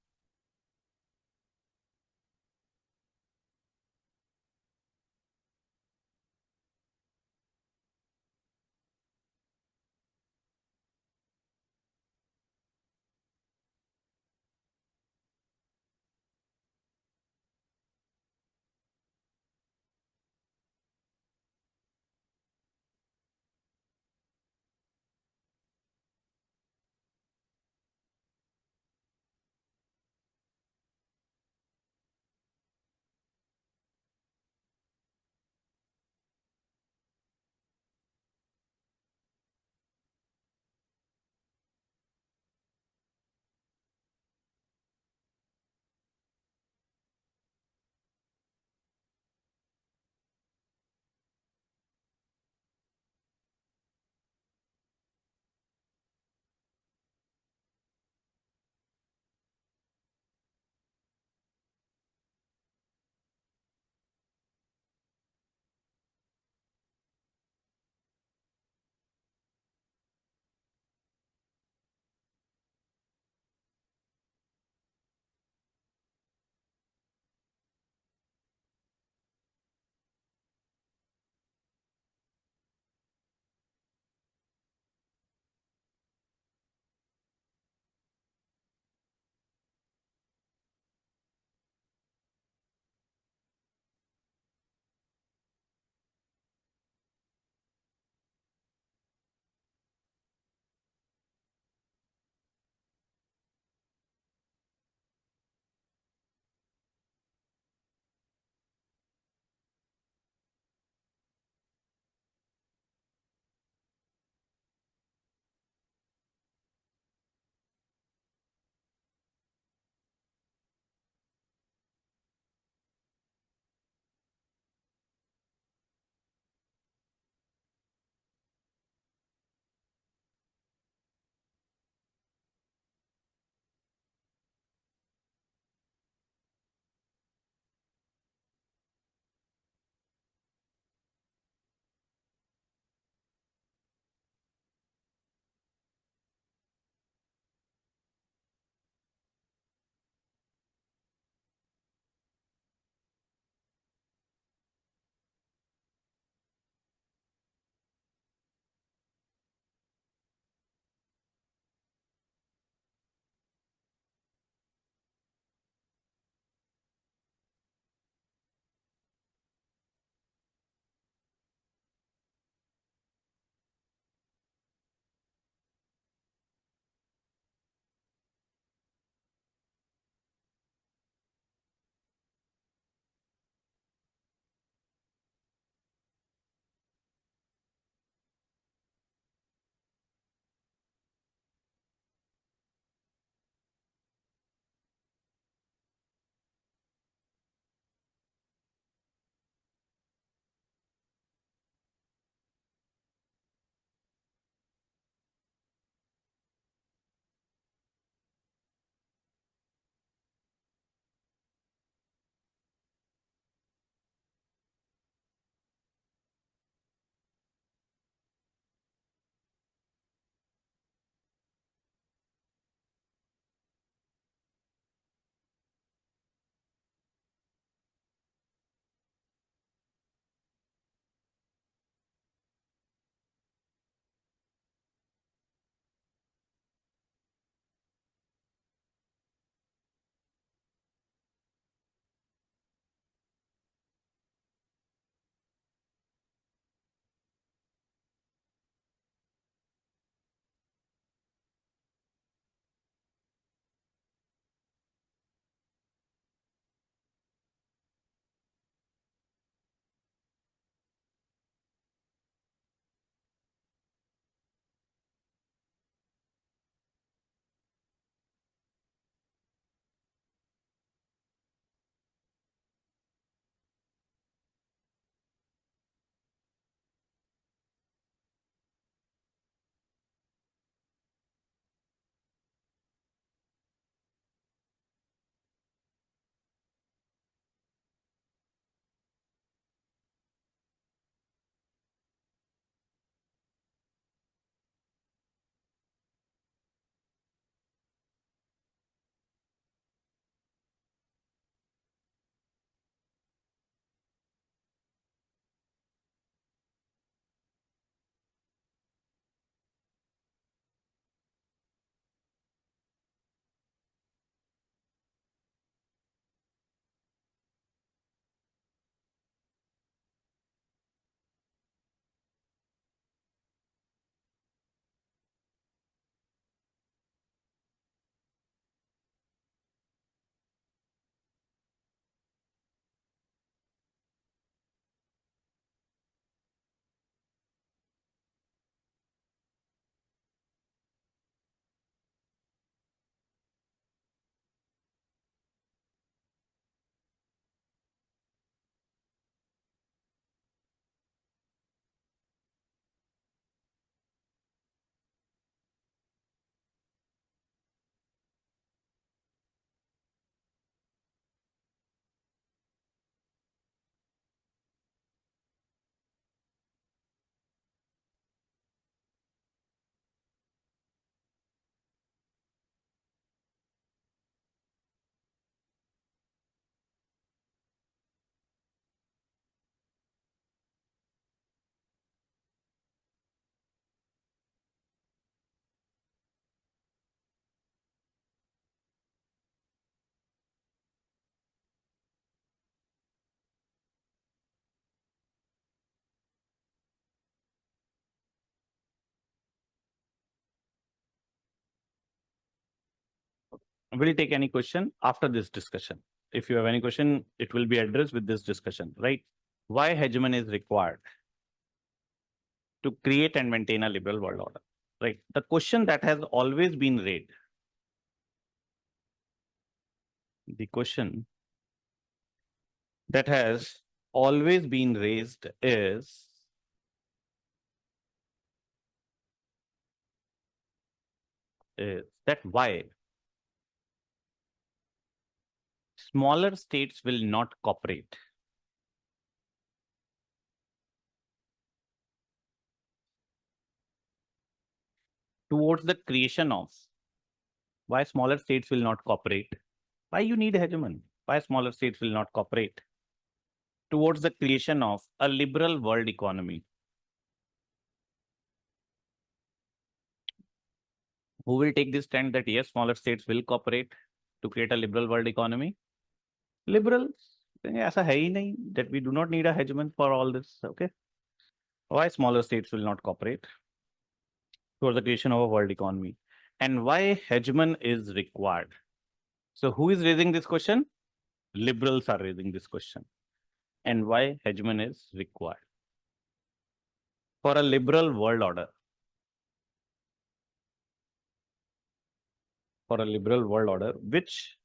We'll take any question after this discussion. If you have any question, it will be addressed with this discussion, right? Why hegemony is required to create and maintain a liberal world order, right? The question that has always been raised, the question that has always been raised is that why smaller states will not cooperate towards the creation of, why smaller states will not cooperate, why you need hegemony, why smaller states will not cooperate towards the creation of a liberal world economy. Who will take this stand that yes, smaller states will cooperate to create a liberal world economy? Liberals, ऐसा है ही नहीं, that we do not need a hegemon for all this. Okay, why smaller states will not cooperate towards the creation of a world economy, and why hegemon is required? So who is raising this question? Liberals are raising this question. And why hegemon is required for a liberal world order? For a liberal world order which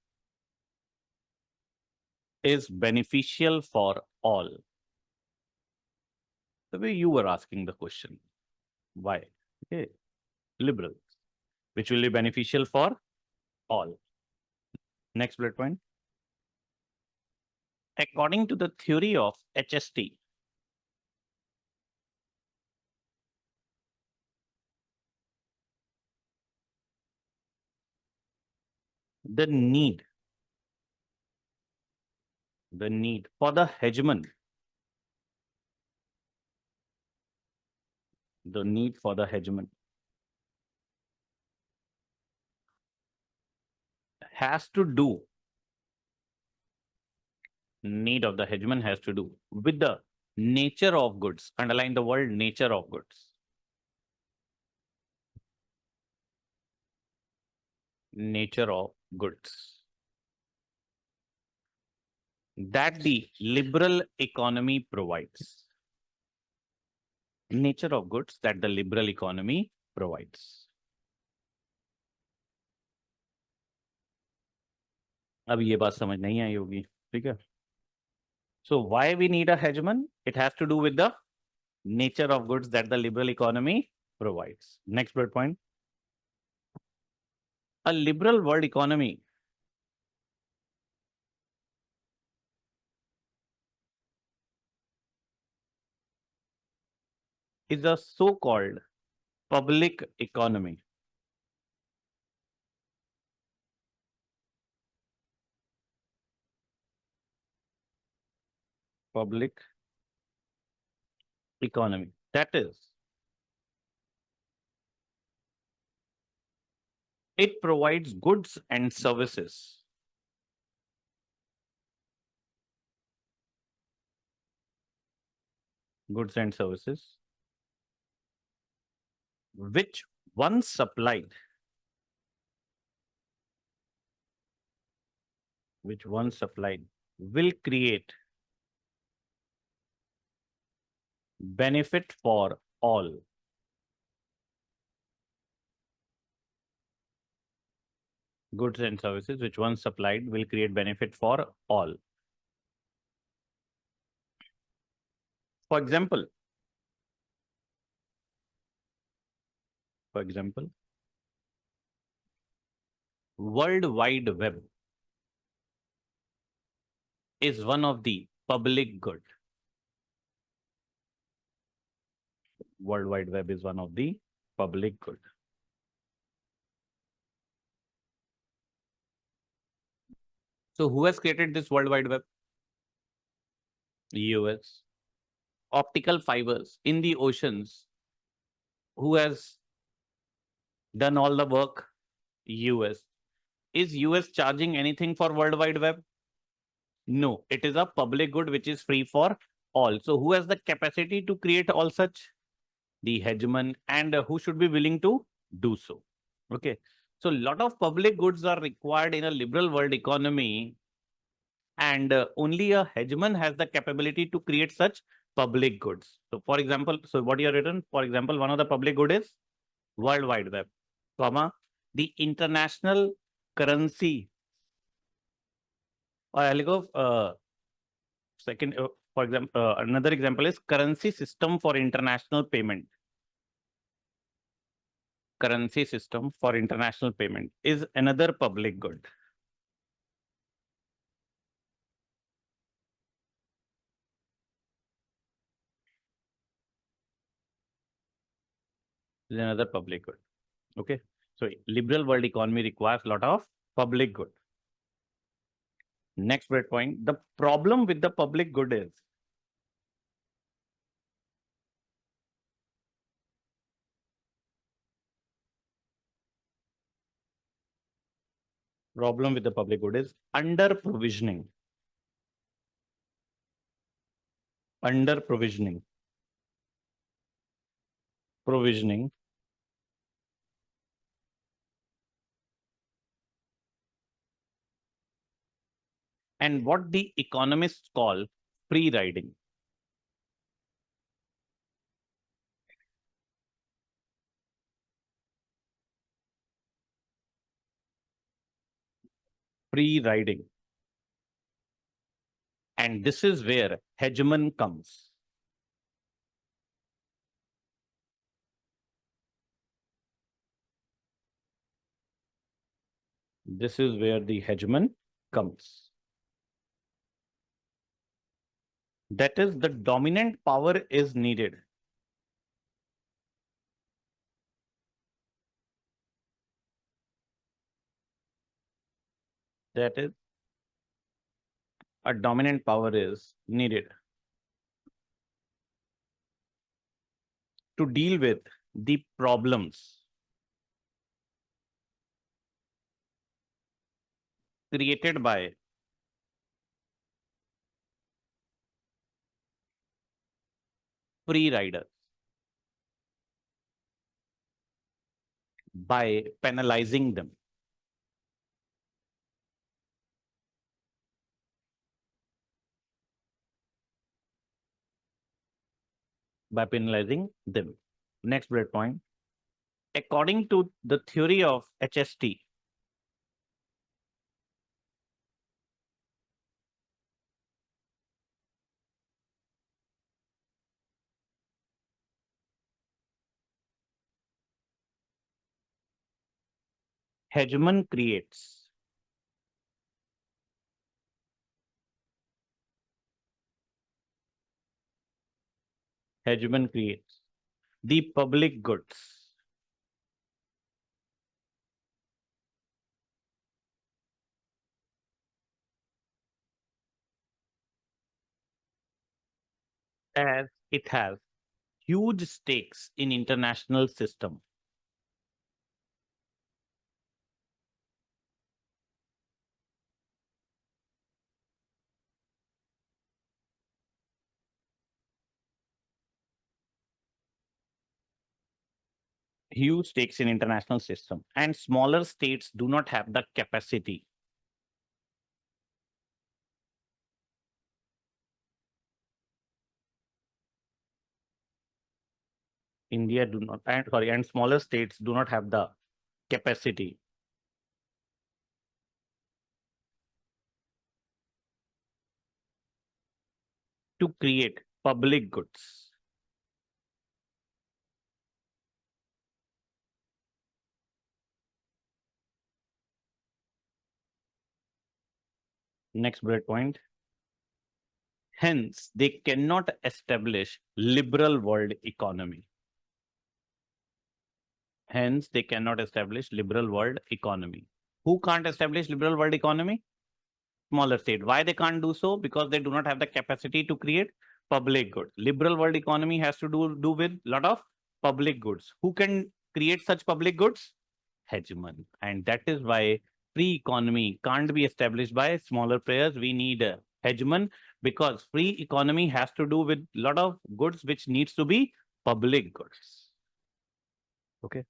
is beneficial for all. The way you were asking the question, why? Okay, liberals, which will be beneficial for all. Next bullet point. According to the theory of HST, the need for the hegemon, has to do, need of the hegemon has to do with the nature of goods. Underline the word nature of goods. Nature of goods that the liberal economy provides. Nature of goods that the liberal economy provides. अब ये बात समझ नहीं आई होगी, ठीक है? So why we need a hegemon? It has to do with the nature of goods that the liberal economy provides. Next bullet point. A liberal world economy is a so-called public economy. Public economy. That is, it provides goods and services. Goods and services which once supplied will create benefit for all. Goods and services which once supplied will create benefit for all. For example, World Wide Web is one of the public good. World Wide Web is one of the public good. So who has created this World Wide Web? US. Optical fibers in the oceans. Who has done all the work? US. Is US charging anything for World Wide Web? No, it is a public good which is free for all. So who has the capacity to create all such? The hegemon, and who should be willing to do so. Okay. So a lot of public goods are required in a liberal world economy, and only a hegemon has the capability to create such public goods. So for example, so what you have written, for example, one of the public good is World Wide Web, comma, the international currency. Or I'll go second, for example, another example is currency system for international payment. Currency system for international payment is another public good. Is another public good. Okay. So liberal world economy requires a lot of public good. Next bullet point, the problem with the public good is under provisioning. Under provisioning. Provisioning. And what the economists call free riding. Free riding. And this is where hegemon comes. This is where the hegemon comes. That is, the dominant power is needed. That is, a dominant power is needed to deal with the problems created by free riders by penalizing them. By penalizing them. Next bullet point. According to the theory of HST, hegemon creates the public goods. As it has huge stakes in international system. Huge stakes in international system, and smaller states do not have the capacity. India do not, and smaller states do not have the capacity to create public goods. Next bullet point. Hence, they cannot establish liberal world economy. Hence, they cannot establish liberal world economy. Who can't establish liberal world economy? Smaller state. Why they can't do so? Because they do not have the capacity to create public goods. Liberal world economy has to do with a lot of public goods. Who can create such public goods? Hegemon. And that is why free economy can't be established by smaller players. We need a hegemon, because free economy has to do with a lot of goods which needs to be public goods. Okay.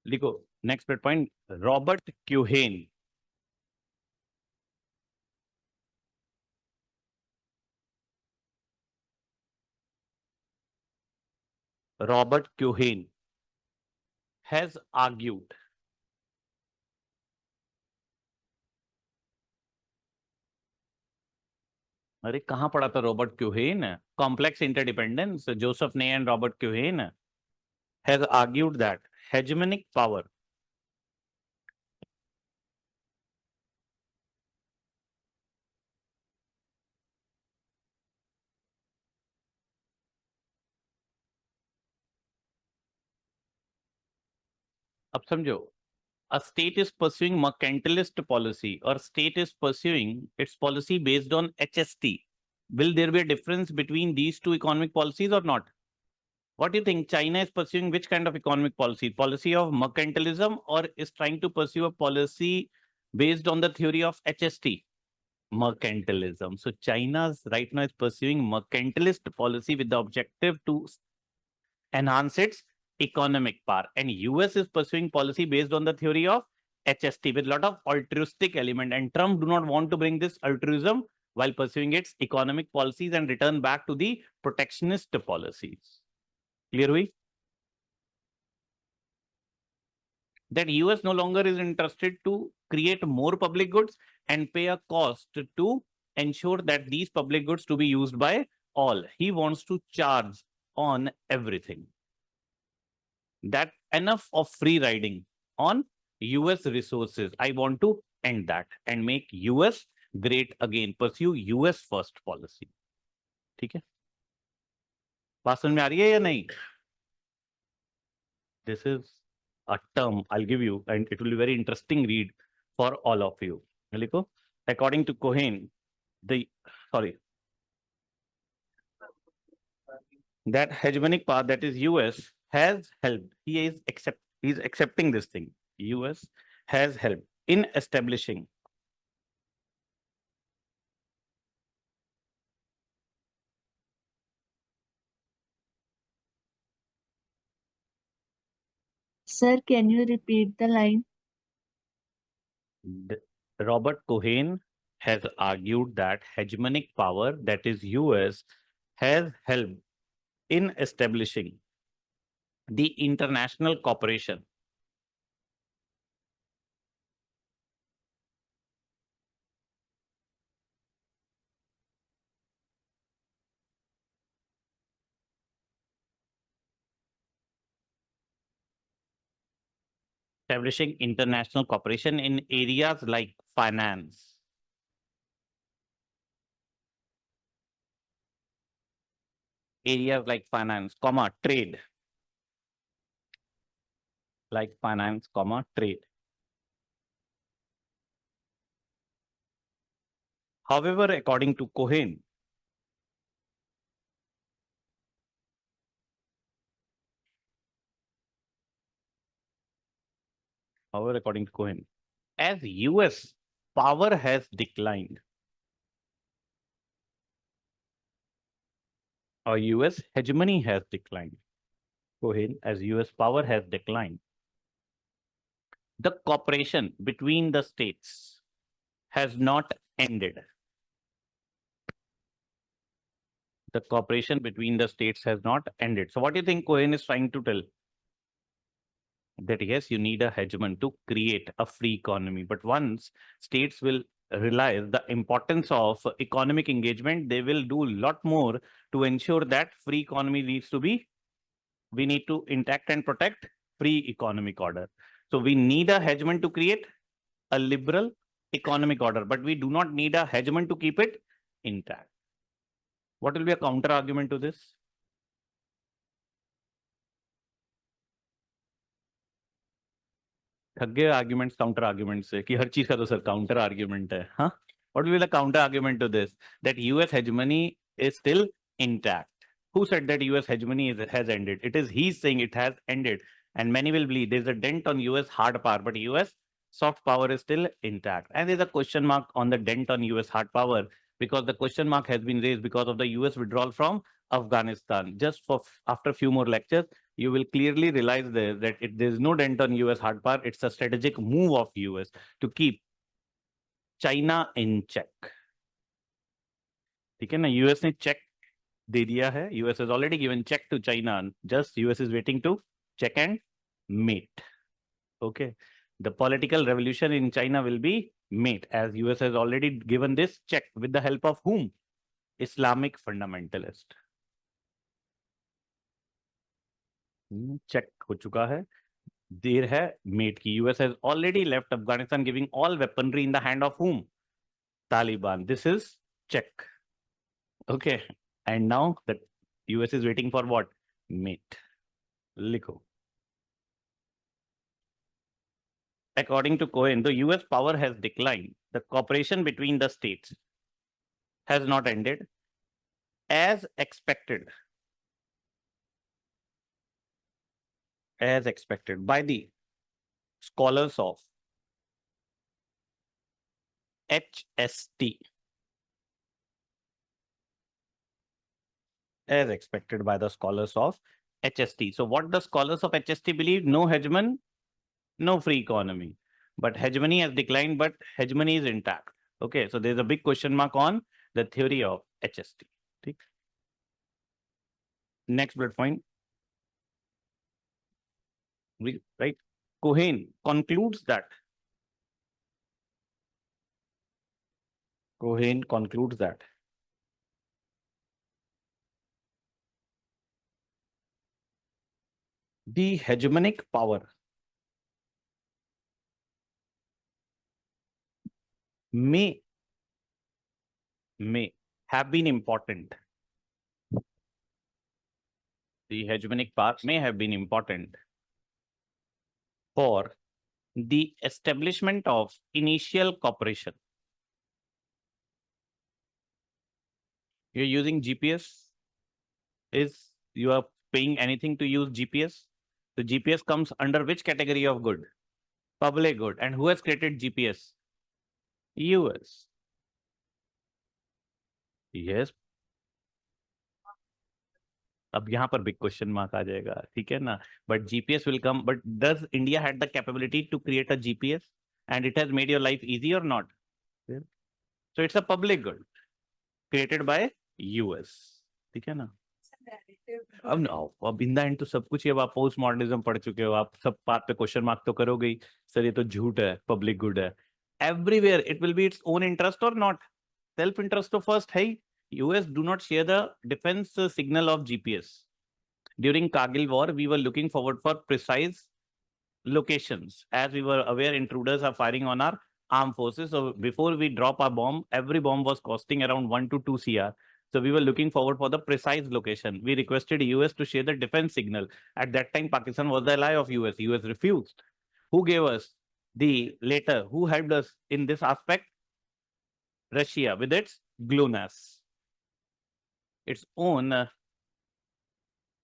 Lico, Next point, Robert Cohen. Robert Cohen has argued. अरे कहाँ पढ़ा था Robert क्यूहेन? Complex interdependence. Joseph Nye and Robert Cohen has argued that hegemonic power अब समझो, a state is pursuing mercantilist policy or state is pursuing its policy based on HST. Will there be a difference between these two economic policies or not? What do you think? China is pursuing which kind of economic policy? Policy of mercantilism or is trying to pursue a policy based on the theory of HST? Mercantilism. So China's right now is pursuing mercantilist policy with the objective to enhance its economic power. And US is pursuing policy based on the theory of HST with a lot of altruistic element. And Trump do not want to bring this altruism while pursuing its economic policies and return back to the protectionist policies. Clear hui? That US no longer is interested to create more public goods and pay a cost to ensure that these public goods to be used by all. He wants to charge on everything. That enough of free riding on US resources. I want to end that and make US great again. Pursue US first policy. ठीक है? बात समझ में आ रही है या नहीं? This is a term I'll give you, and it will be very interesting read for all of you. According to Cohen, that hegemonic power, that is US, has helped. He's accepting this thing. US has helped in establishing Sir, can you repeat the line? Robert Cohen has argued that hegemonic power, that is US, has helped in establishing the international cooperation establishing international cooperation in areas like finance, trade, like finance, trade. However, according to Cohen, as US power has declined, or US hegemony has declined, Cohen, as US power has declined, the cooperation between the states has not ended. The cooperation between the states has not ended. So what do you think Cohen is trying to tell? That yes, you need a hegemon to create a free economy. But once states will realize the importance of economic engagement, they will do a lot more to ensure that free economy needs to be, we need to intact and protect free economic order. So we need a hegemon to create a liberal economic order, but we do not need a hegemon to keep it intact. What will be a counter argument to this? थक गए arguments counter argument से कि हर चीज का तो sir counter argument है. हाँ, what will be the counter argument to this? That US hegemony is still intact. Who said that US hegemony has ended? It is he's saying it has ended, and many will believe there's a dent on US hard power, but US soft power is still intact. And there's a question mark on the dent on US hard power because the question mark has been raised because of the US withdrawal from Afghanistan. Just for after a few more lectures, you will clearly realize there that there is no dent on US hard power. It's a strategic move of US to keep China in check. ठीक है ना, US ने check दे दिया है. US has already given check to China. Just US is waiting to check and mate. Okay. The political revolution in China will be made as US has already given this check with the help of whom? Islamic fundamentalist. Check हो चुका है. देर है met की. US has already left Afghanistan giving all weaponry in the hand of whom? Taliban. This is check. Okay. And now the US is waiting for what? Mate. लिखो. According to Cohen, the US power has declined. The cooperation between the states has not ended as expected. As expected by the scholars of HST. As expected by the scholars of HST. So what the scholars of HST believe? No hegemon, no free economy. But hegemony has declined, but hegemony is intact. Okay, so there's a big question mark on the theory of HST. Okay. Next bullet point. Right? Cohen concludes that the hegemonic power may have been important. The hegemonic power may have been important for the establishment of initial cooperation. You're using GPS? You are paying anything to use GPS? So GPS comes under which category of good? Public good. And who has created GPS? US. Yes. अब यहाँ पर big question mark आ जाएगा, ठीक है ना? But GPS will come. But does India had the capability to create a GPS, and it has made your life easy or not? So it's a public good created by US, ठीक है ना? अब in the end तो सब कुछ ही, अब आप post modernism पढ़ चुके हो, आप सब बात पे क्वेश्चन मार्क तो करोगे ही. सर ये तो झूठ है, पब्लिक गुड है. Everywhere it will be its own interest or not. Self interest to first है. US do not share the defense signal of GPS. During Kargil war, we were looking forward for precise locations as we were aware intruders are firing on our armed forces. So before we drop our bomb, every bomb was costing around 1 to 2 CR. So we were looking forward for the precise location. We requested US to share the defense signal. At that time, Pakistan was the ally of US. US refused. Who gave us the later? Who helped us in this aspect? Russia with its GLONASS. Its own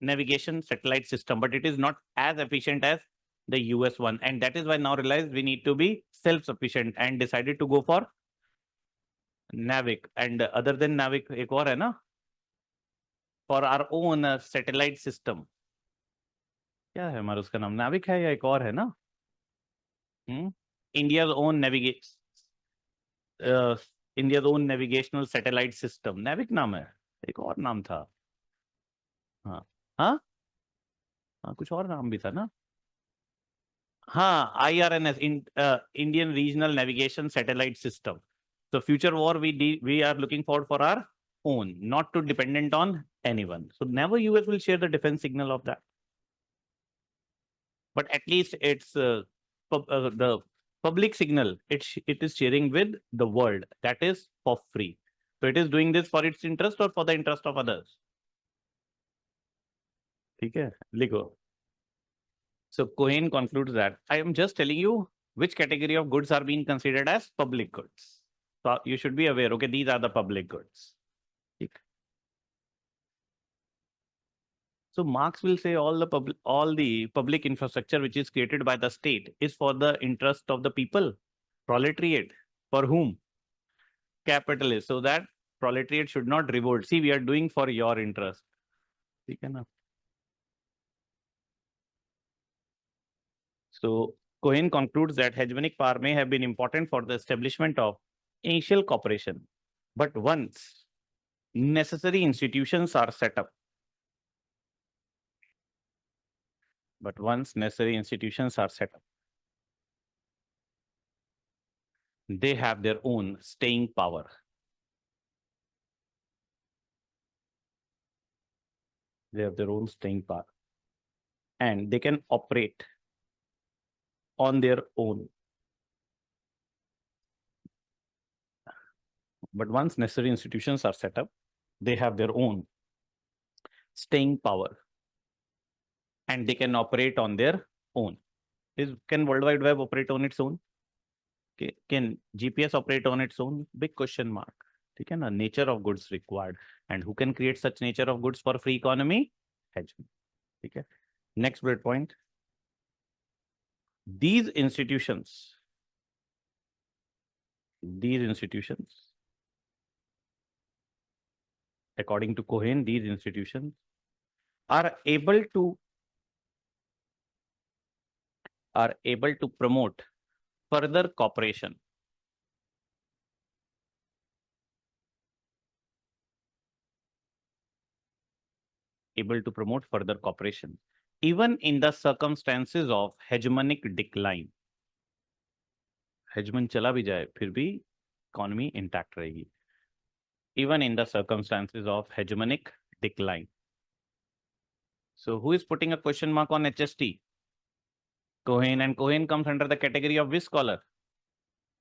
navigation satellite system, but it is not as efficient as the US one. And that is why now realized we need to be self-sufficient and decided to go for NAVIC. And other than NAVIC, एक और है ना? For our own satellite system. क्या है हमारा उसका नाम? NAVIC है या एक और है ना? India's own navigational satellite system. NAVIC नाम है, एक और नाम था. हाँ, कुछ और नाम भी था ना? हाँ, IRNS, Indian Regional Navigation Satellite System. So future war, we are looking forward for our own, not to dependent on anyone. So never US will share the defense signal of that. But at least it's the public signal. It is sharing with the world. That is for free. So it is doing this for its interest or for the interest of others. ठीक है, लिखो. So Cohen concludes that I am just telling you which category of goods are being considered as public goods. So you should be aware, okay, these are the public goods. So Marx will say all the public infrastructure which is created by the state is for the interest of the people, proletariat. For whom? Capitalists. So that proletariat should not revolt. See, we are doing for your interest. ठीक है ना? So Cohen concludes that hegemonic power may have been important for the establishment of initial cooperation, but once necessary institutions are set up, they have their own staying power. They have their own staying power, and they can operate on their own. But once necessary institutions are set up, they have their own staying power, and they can operate on their own. Can World Wide Web operate on its own? Can GPS operate on its own? Big question mark. ठीक है ना? Nature of goods required, and who can create such nature of goods for free economy? Hegemony. ठीक है. Next bullet point. These institutions, according to Cohen, these institutions are able to promote further cooperation. Even in the circumstances of hegemonic decline. Hegemon चला भी जाए, फिर भी economy intact रहेगी. Even in the circumstances of hegemonic decline. So who is putting a question mark on HST? Cohen, and Cohen comes under the category of which scholar?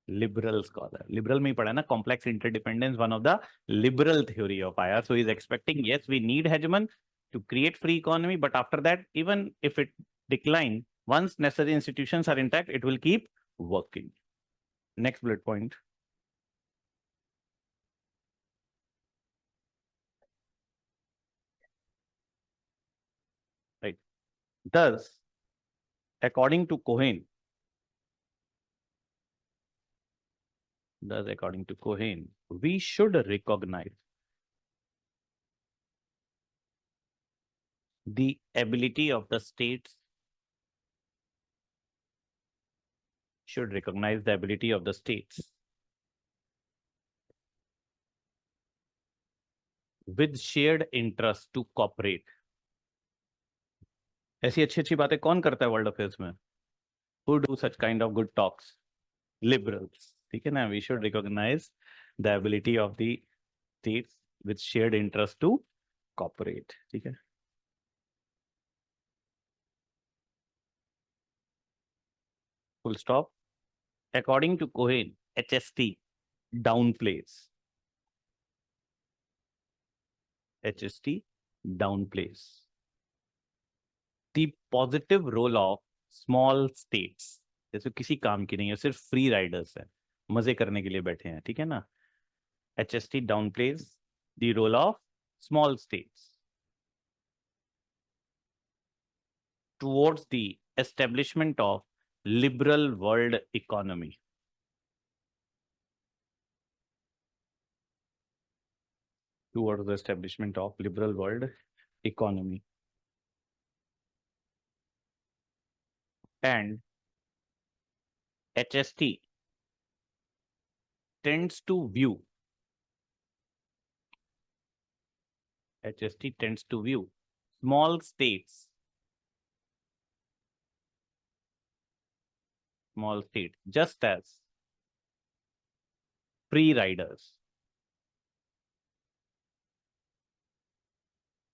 Liberal scholar. Liberal में पढ़ा ना, complex interdependence, one of the liberal theory of IR. So he's expecting, yes, we need hegemon to create free economy, but after that, even if it decline, once necessary institutions are intact, it will keep working. Next bullet point. Right. Thus, according to Cohen, we should recognize the ability of the states with shared interest to cooperate. ऐसी अच्छी बातें कौन करता है world affairs में? Who do such kind of good talks? Liberals. ठीक है ना? We should recognize the ability of the states with shared interest to cooperate. ठीक है? Full stop. According to Cohen, HST downplays the positive role of small states. जैसे किसी काम की नहीं है, सिर्फ फ्री राइडर्स है, मजे करने के लिए बैठे हैं. ठीक है ना? HST downplays the role of small states towards the establishment of liberal world economy. Towards the establishment of liberal world economy. And HST tends to view small states just as free riders.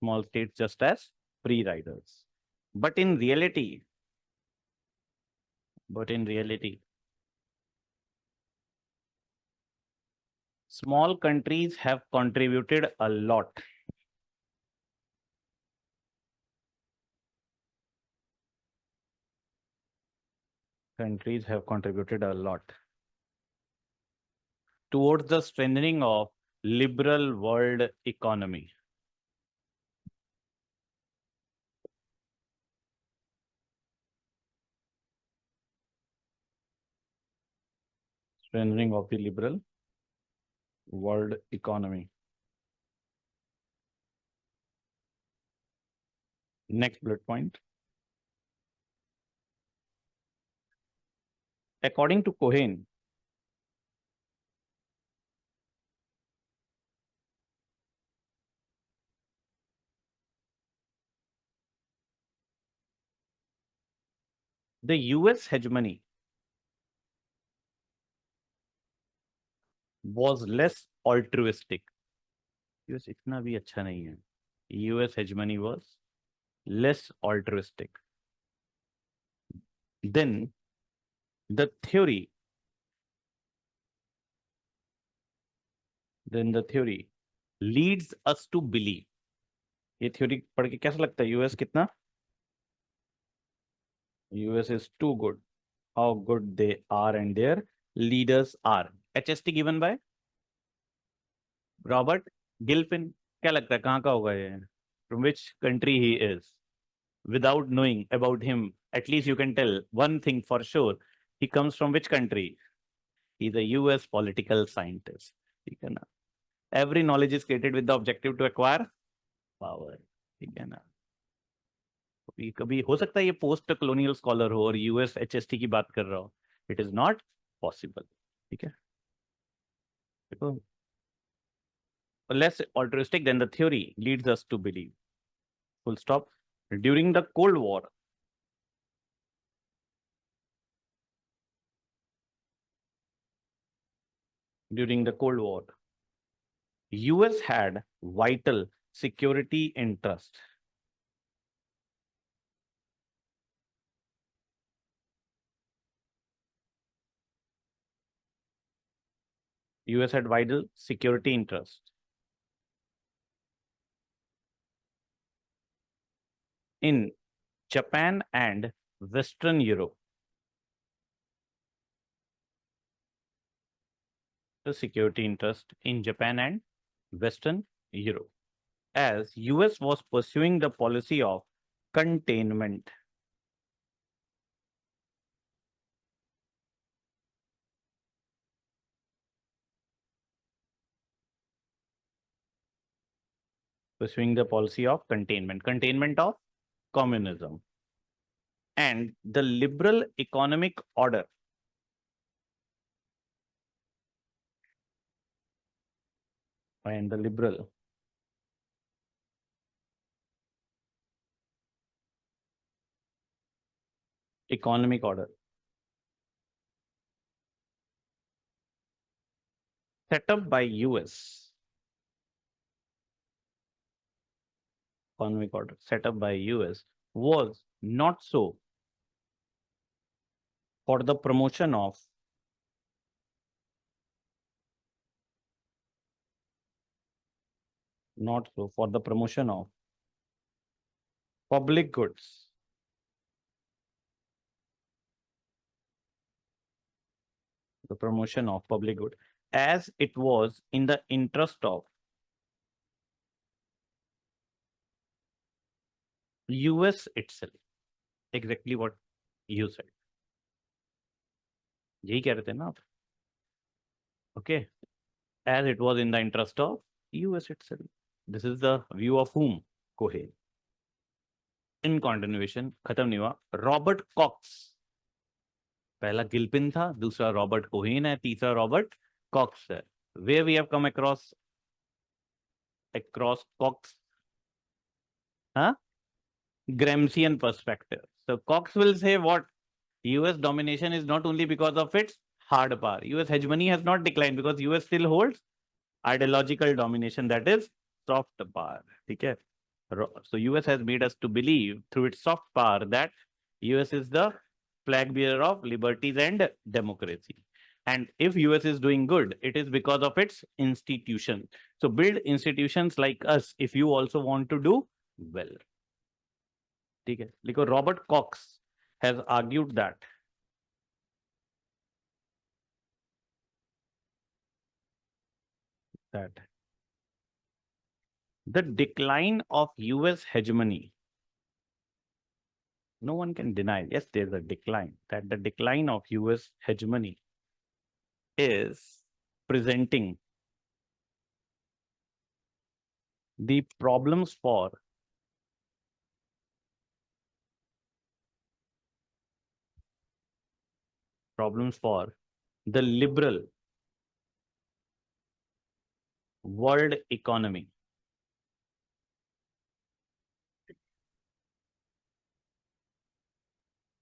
Small states just as free riders. But in reality, small countries have contributed a lot. Towards the strengthening of liberal world economy. Strengthening of the liberal world economy. Next bullet point. According to Cohen, the US hegemony was less altruistic. US इतना भी अच्छा नहीं है. US hegemony was less altruistic. Then the theory leads us to believe. ये theory पढ़ के कैसा लगता है? यूएस कितना? US is too good. How good they are and their leaders are. HST given by Robert Gilpin. क्या लगता है कहाँ का होगा ये? From which country he is? Without knowing about him, at least you can tell one thing for sure. He comes from which country? He's a US political scientist. ठीक है ना? Every knowledge is created with the objective to acquire power. ठीक है ना? कभी हो सकता है ये पोस्ट कॉलोनियल स्कॉलर हो और यूएस एचएसटी की बात कर रहा हो. It is not possible. ठीक है. देखो, less altruistic than the theory leads us to believe. Full stop. During the Cold War, US had vital security interest. US had vital security interest in Japan and Western Europe. The security interest in Japan and Western Europe, as US was pursuing the policy of containment. Pursuing the policy of containment of communism, and the liberal economic order set up by US was not so for the promotion of public goods, as it was in the interest of US itself. Exactly what you said. यही कह रहे थे ना आप? Okay. As it was in the interest of US itself. This is the view of whom? Cohen. In continuation, खत्म नहीं हुआ. Robert COX, पहला गिल्पिन था, दूसरा रॉबर्ट कोहेन है, तीसरा रॉबर्ट कॉक्स है. Where we have come across Cox? Huh? Gramscian perspective. So Cox will say what? US domination is not only because of its hard power. US hegemony has not declined because US still holds ideological domination, that is soft power. Okay? So US has made us to believe through its soft power that US is the flag bearer of liberties and democracy. And if US is doing good, it is because of its institutions. So build institutions like us if you also want to do well. Okay? Because Robert Cox has argued that the decline of US hegemony, no one can deny, yes, there's a decline, that the decline of US hegemony is presenting the problems for Problems for the liberal world economy.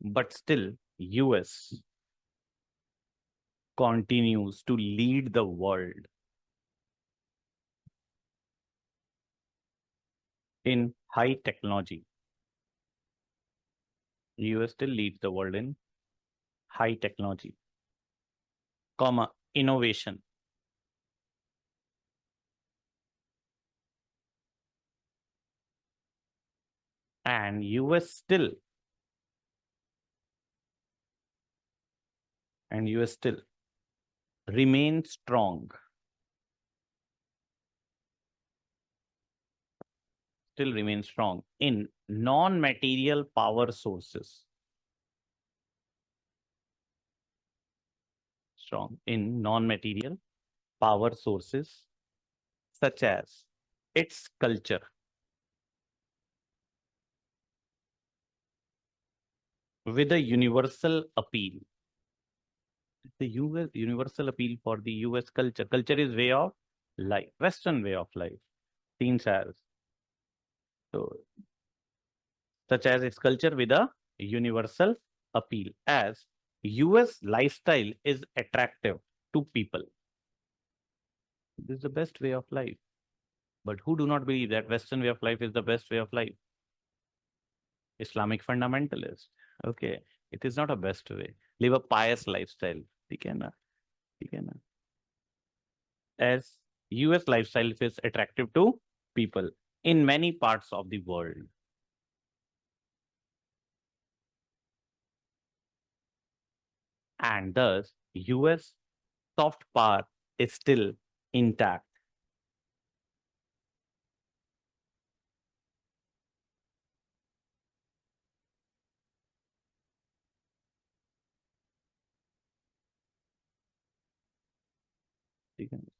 But still, US continues to lead the world in high technology. US still leads the world in high technology, innovation. And US still remains strong. Still remains strong in non-material power sources. Strong in non-material power sources such as its culture with a universal appeal. The universal appeal for the US culture. Culture is way of life, Western way of life, seen as. So, such as its culture with a universal appeal, as US lifestyle is attractive to people. This is the best way of life. But who do not believe that Western way of life is the best way of life? Islamic fundamentalist. Okay, it is not a best way. Live a pious lifestyle. As US lifestyle is attractive to people in many parts of the world. And thus, US soft power is still intact.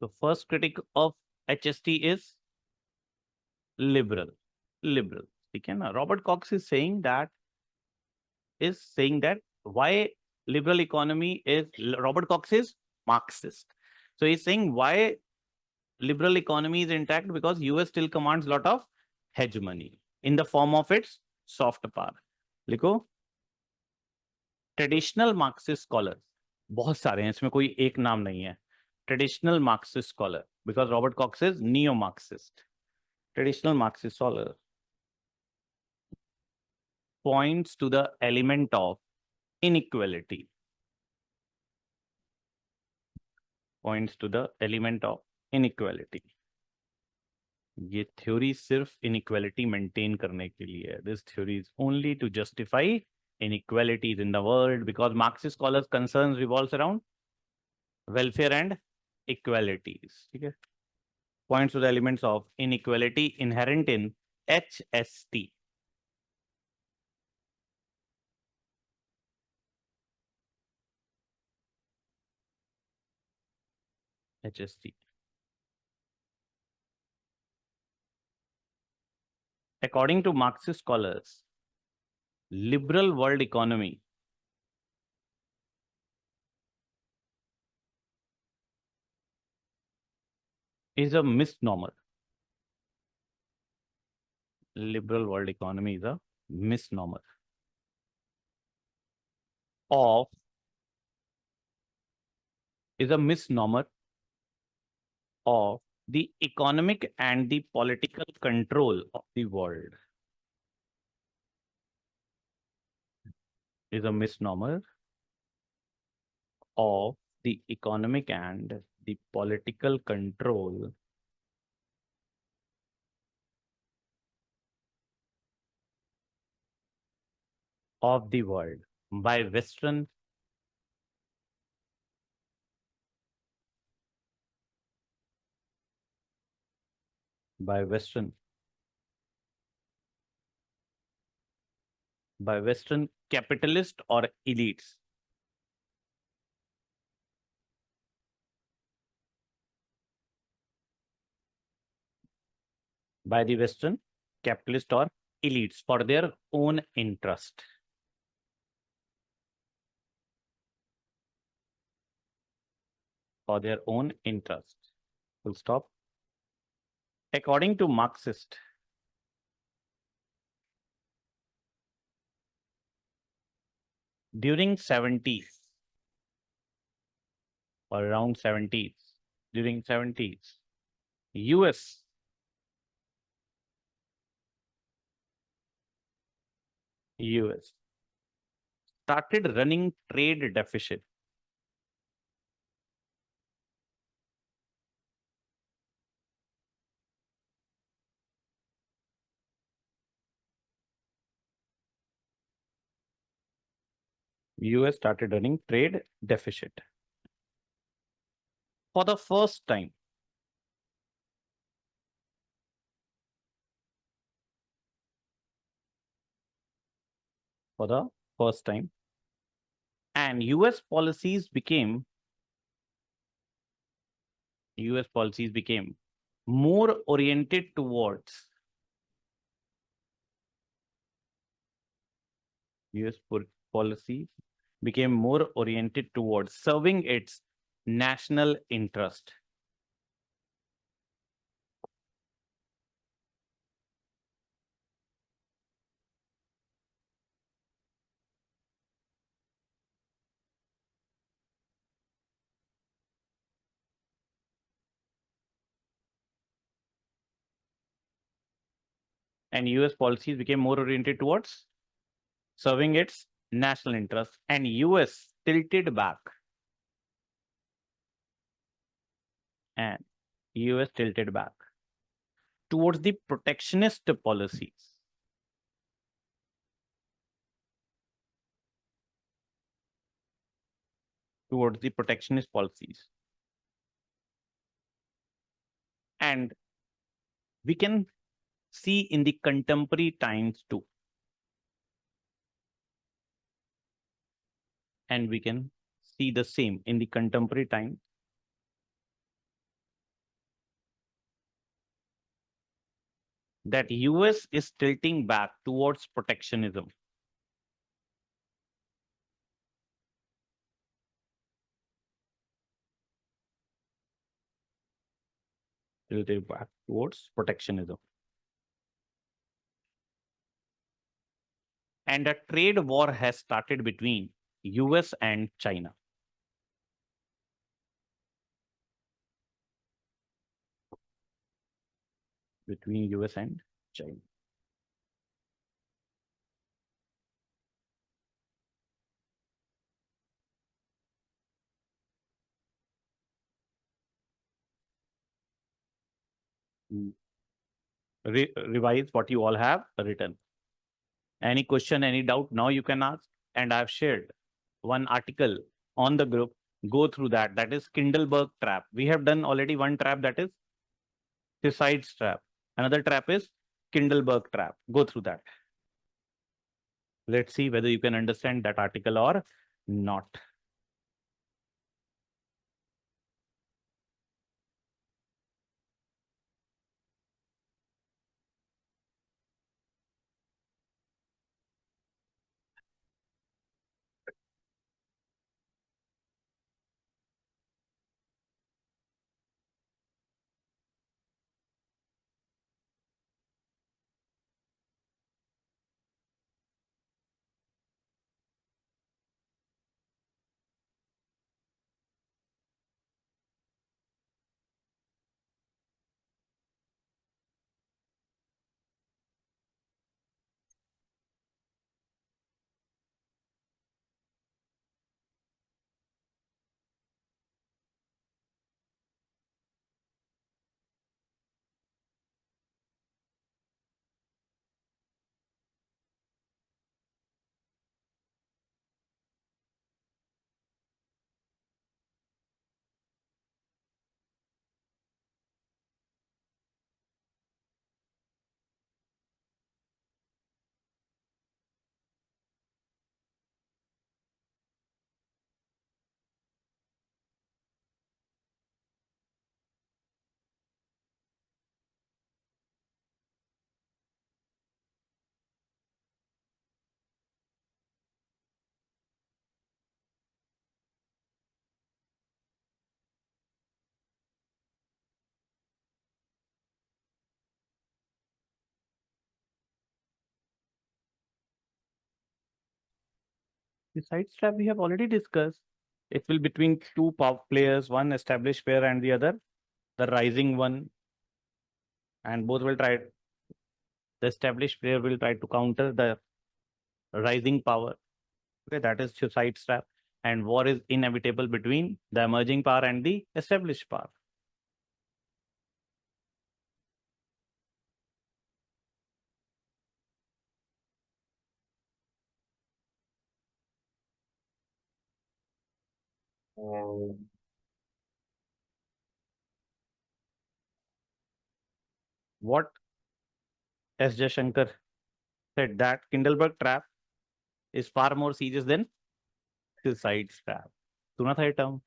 The first critic of HST is liberal. Robert Cox is saying that why liberal economy is, Robert Cox is Marxist. So he's saying why liberal economy is intact, because US still commands a lot of hegemony in the form of its soft power. लिखो, traditional Marxist scholar बहुत सारे हैं, इसमें कोई एक नाम नहीं है. Traditional Marxist scholar, because Robert Cox is neo Marxist. Traditional Marxist scholar points to the element of inequality. Points to the element of inequality. ये थ्योरी सिर्फ इनइक्वालिटी मेंटेन करने के लिए है. This theory is only to justify inequalities in the world, because Marxist scholars' concerns revolves around welfare and equalities. Okay? Points to the elements of inequality inherent in HST. HST. According to Marxist scholars, liberal world economy is a misnomer. Liberal world economy is a misnomer of the economic and the political control of the world. Is a misnomer of the economic and the political control of the world by Western capitalist or elites. By the Western capitalist or elites for their own interest. for their own interest. Full stop. According to Marxist, during 70s or around 70s, during 70s, US started running trade deficit. US started running trade deficit. For the first time, and US policies became more oriented towards policies became more oriented towards serving its national interest. And US policies became more oriented towards serving its national interest, and US tilted back. And US tilted back towards the protectionist policies. And we can see in the contemporary times too. And we can see the same in the contemporary time. That US is tilting back towards protectionism. Tilting back towards protectionism. And a trade war has started between US and China. Between US and China. Revise what you all have written. Any question, any doubt, now you can ask. And I've shared one article on the group. Go through that. That is Kindleberg trap. We have done already one trap, that is Thucydides trap. Another trap is Kindleberg trap. Go through that. Let's see whether you can understand that article or not. The side trap we have already discussed. It will between two players, one established player and the other, the rising one, and both will try. The established player will try to counter the rising power. Okay, that is side trap. And war is inevitable between the emerging power and the established power. What S. Shankar said that Kindleberg trap is far more serious than suicide trap. सुना था ये term?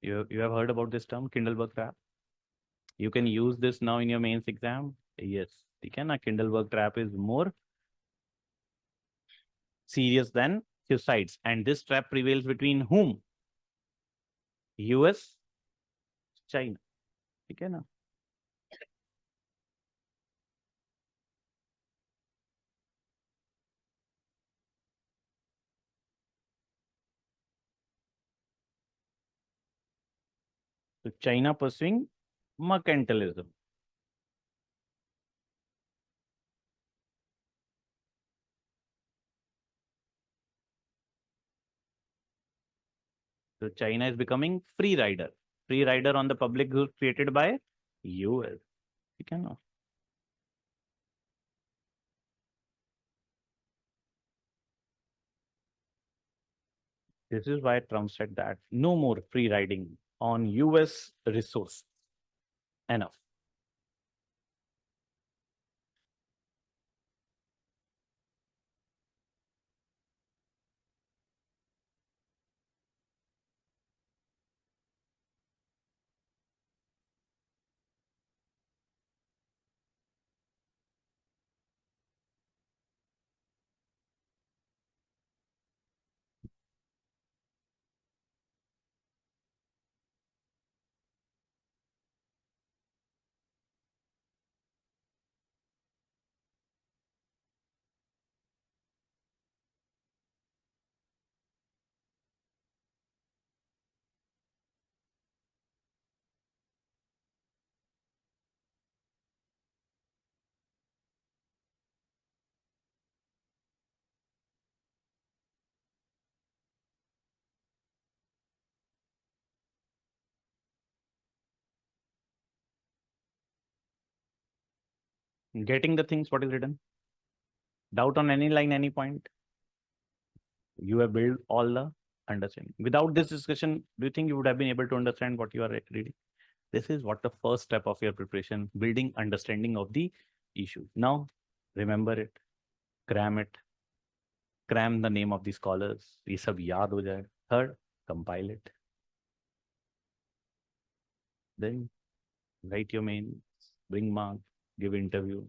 You have heard about this term, Kindleberg trap? You can use this now in your mains exam. Yes, ठीक है ना? Kindleberg trap is more serious than suicides, and this trap prevails between whom? US, China. ठीक है ना? So China pursuing mercantilism. So China is becoming free rider on the public good created by US. ठीक है ना? This is why Trump said that no more free riding on US resources. Enough. Getting the things what is written. Doubt on any line, any point. You have built all the understanding. Without this discussion, do you think you would have been able to understand what you are reading? This is what the first step of your preparation, building understanding of the issue. Now, remember it, cram it, cram the name of the scholars. ये सब याद हो जाए. Third, compile it. Then write your mains, bring marks, give interview,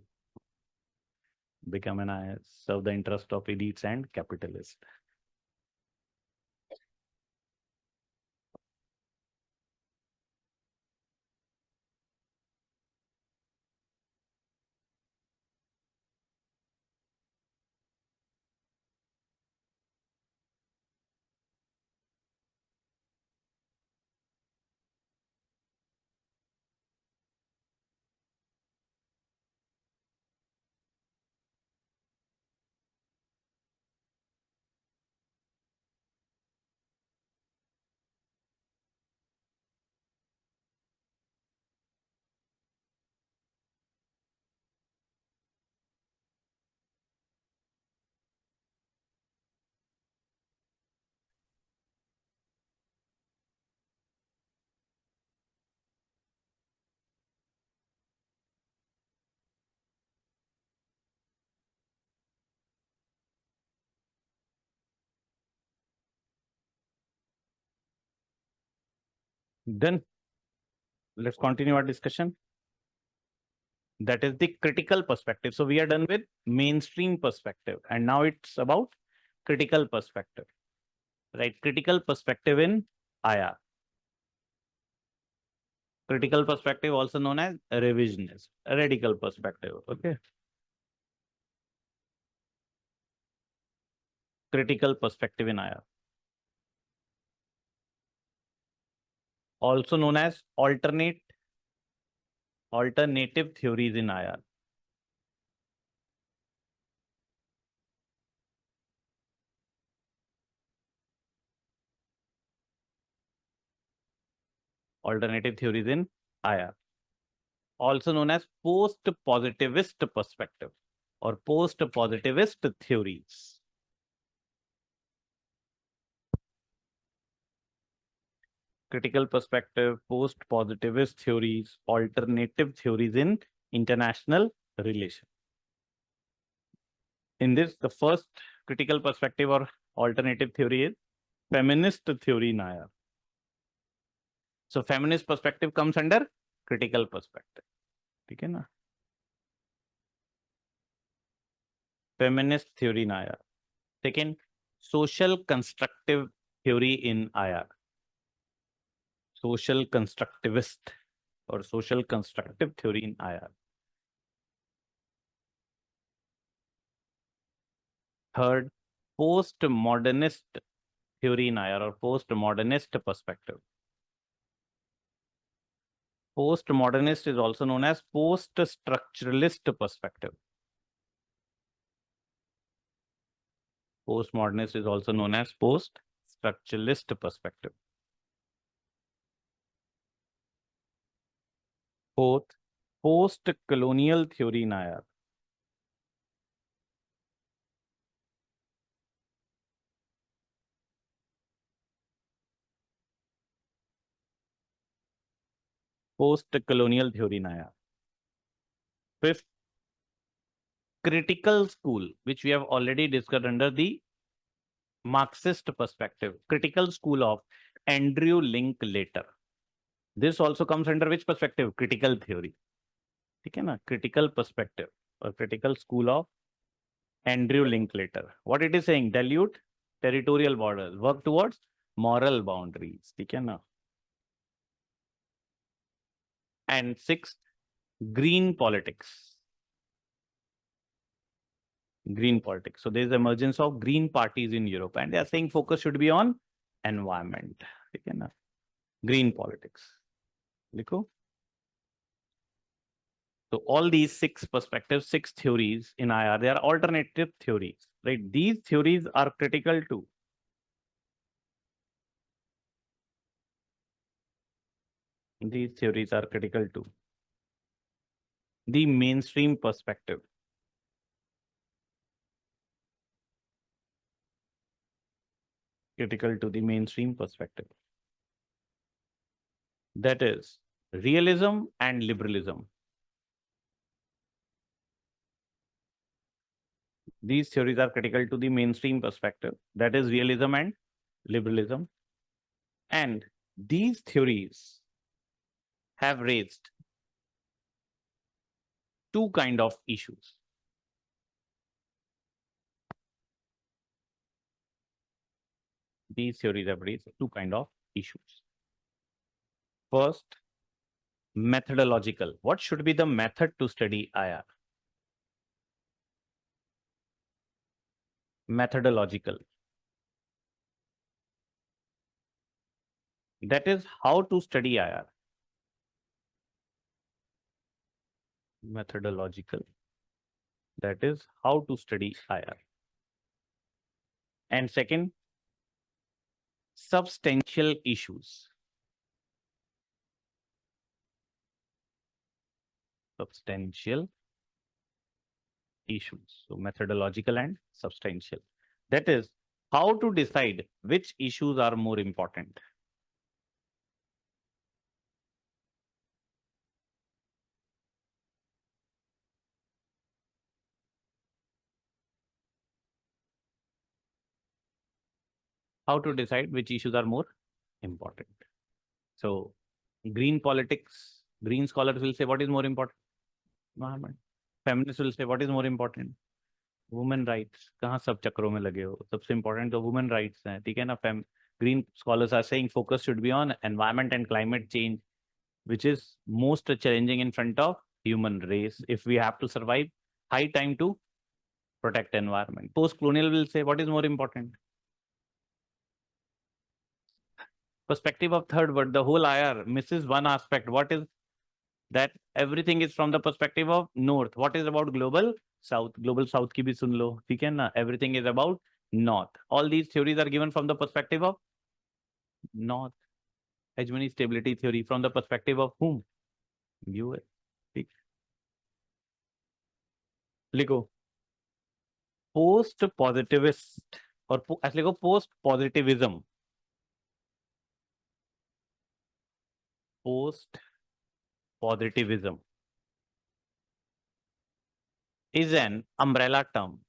become an IS, serve the interest of elites and capitalists. Then let's continue our discussion. That is the critical perspective. So we are done with mainstream perspective, and now it's about critical perspective, right? Critical perspective in IR. Critical perspective also known as revisionist, radical perspective. Okay. critical perspective in IR. Also known as alternative theories in IR. Alternative theories in IR. Also known as post-positivist perspective or post-positivist theories. Critical perspective, post-positivist theories, alternative theories in international relations. In this, the first critical perspective or alternative theory is feminist theory in IR. So feminist perspective comes under critical perspective. ठीक है ना? Feminist theory in IR. Second, social constructive theory in IR. Social constructivist or social constructive theory in IR. Third, postmodernist theory in IR or postmodernist perspective. Postmodernist is also known as post-structuralist perspective. Postmodernist is also known as post-structuralist perspective. Fourth, post-colonial theory in IR. Post-colonial theory in IR. Fifth, critical school, which we have already discussed under the Marxist perspective. Critical school of Andrew Linklater. This also comes under which perspective? Critical theory. ठीक है ना? Critical perspective or critical school of Andrew Linklater. What it is saying? Dilute territorial borders, work towards moral boundaries. ठीक है ना? And sixth, green politics. Green politics. So there is emergence of green parties in Europe, and they are saying focus should be on environment. ठीक है ना? Green politics. लिखो. So all these six perspectives, six theories in IR, they are alternative theories, right? These theories are critical to the mainstream perspective. Critical to the mainstream perspective. That is realism and liberalism. These theories are critical to the mainstream perspective. That is realism and liberalism. And these theories have raised two kinds of issues. These theories have raised two kinds of issues. First, methodological. What should be the method to study IR? Methodological. That is how to study IR. Methodological. That is how to study IR. And second, substantial issues. Substantial issues. So methodological and substantial. That is how to decide which issues are more important. How to decide which issues are more important. So green politics, green scholars will say what is more important? Environment. Feminists will say what is more important? Women rights. कहाँ सब चक्रों में लगे हो? सबसे important तो women rights हैं, ठीक है ना? Green scholars are saying focus should be on environment and climate change, which is most challenging in front of human race. If we have to survive, high time to protect environment. Post-colonial will say, what is more important? Perspective of third world, the whole IR misses one aspect. What is that? Everything is from the perspective of north. What is about global south? Global south ki bhi sun lo, theek hai na? Everything is about north. All these theories are given from the perspective of north. Hegemony stability theory from the perspective of whom? US. ठीक लिखो post positivist और ऐसे लिखो post positivism. Post positivism is an umbrella term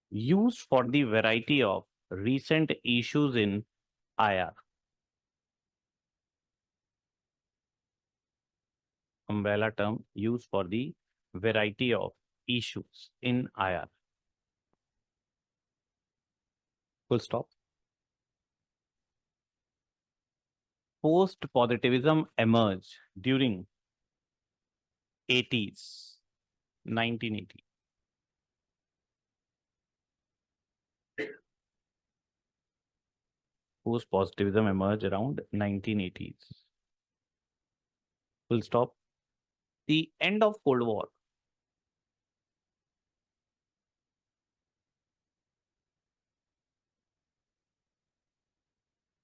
used for the variety of recent issues in IR. Umbrella term used for the variety of issues in IR. Full stop. Post-positivism emerged during 80s, 1980. Post-positivism emerged around 1980s. Full stop. The end of Cold War.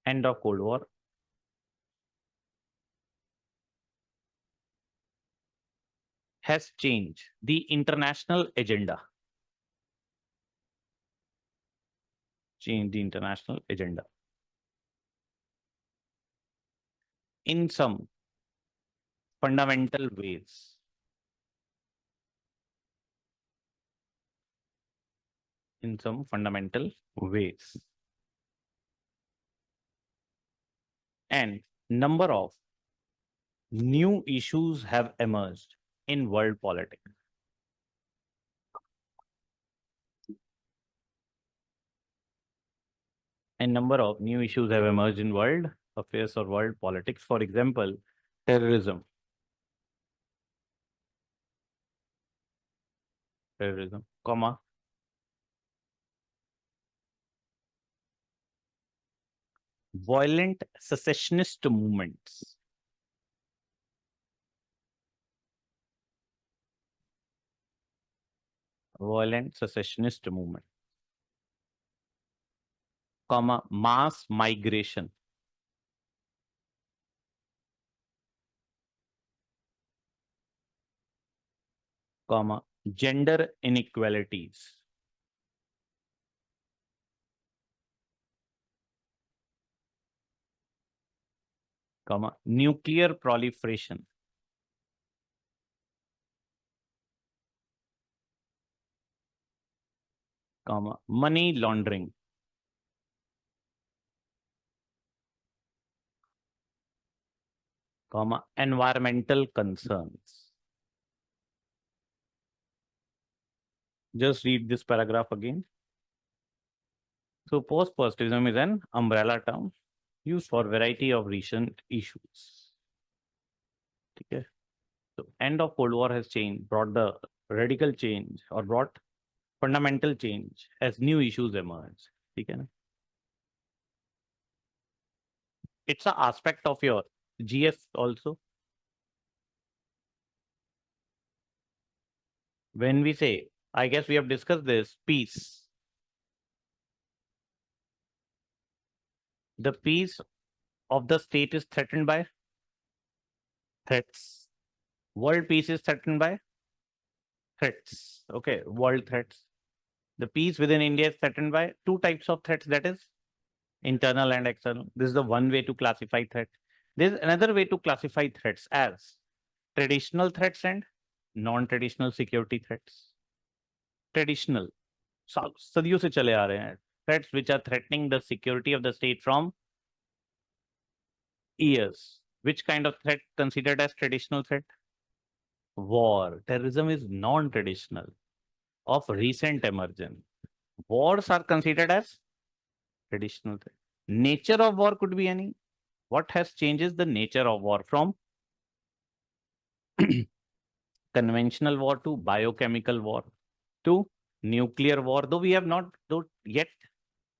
End of Cold War has changed the international agenda. Changed the international agenda. In some fundamental ways. In some fundamental ways. And number of new issues have emerged in world politics. And number of new issues have emerged in world affairs or world politics. For example, terrorism. Terrorism, comma, violent secessionist movements. Violent secessionist movement, comma, mass migration, comma, gender inequalities, comma, nuclear proliferation, comma, money laundering, comma, environmental concerns. Just read this paragraph again. So post-positivism is an umbrella term used for variety of recent issues. Okay. So end of Cold War has changed, brought the radical change or brought fundamental change as new issues emerge. Okay. It's an aspect of your GS also. When we say, I guess we have discussed this, peace. The peace of the state is threatened by threats. World peace is threatened by threats. Okay, world threats. The peace within India is threatened by two types of threats, that is internal and external. This is the one way to classify threats. There's another way to classify threats as traditional threats and non-traditional security threats. Traditional, सदियों से चले आ रहे हैं, threats which are threatening the security of the state from years. Which kind of threat considered as traditional threat? War. Terrorism is non-traditional, of recent emergence. Wars are considered as traditional threat. Nature of war could be any. What has changed is the nature of war from conventional war to biochemical war to nuclear war. Though we have not, though yet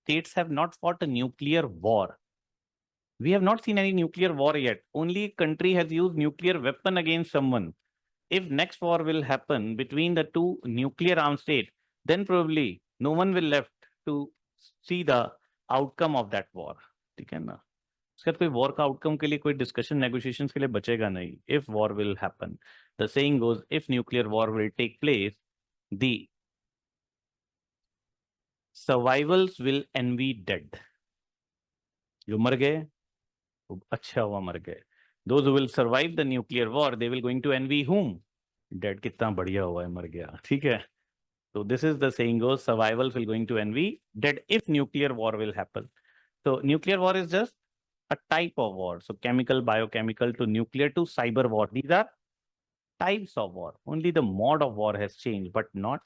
states have not fought a nuclear war. We have not seen any nuclear war yet. Only country has used nuclear weapon against someone. If next war will happen between the two nuclear armed states, then probably no one will left to see the outcome of that war. ठीक है ना? उसके बाद कोई war का outcome के लिए कोई डिस्कशन नेगोशिएशंस के लिए बचेगा नहीं. If war will happen, the saying goes, if nuclear war will take place, the survivals will envy dead. जो मर गए अच्छा हुआ मर गए. Those who will survive the nuclear war, they will going to envy whom? Dead. कितना बढ़िया हुआ है मर गया. ठीक है. So this is the saying goes, survivals will going to envy dead if nuclear war will happen. So nuclear war is just a type of war. So chemical, biochemical to nuclear to cyber war. These are types of war. Only the mode of war has changed, but not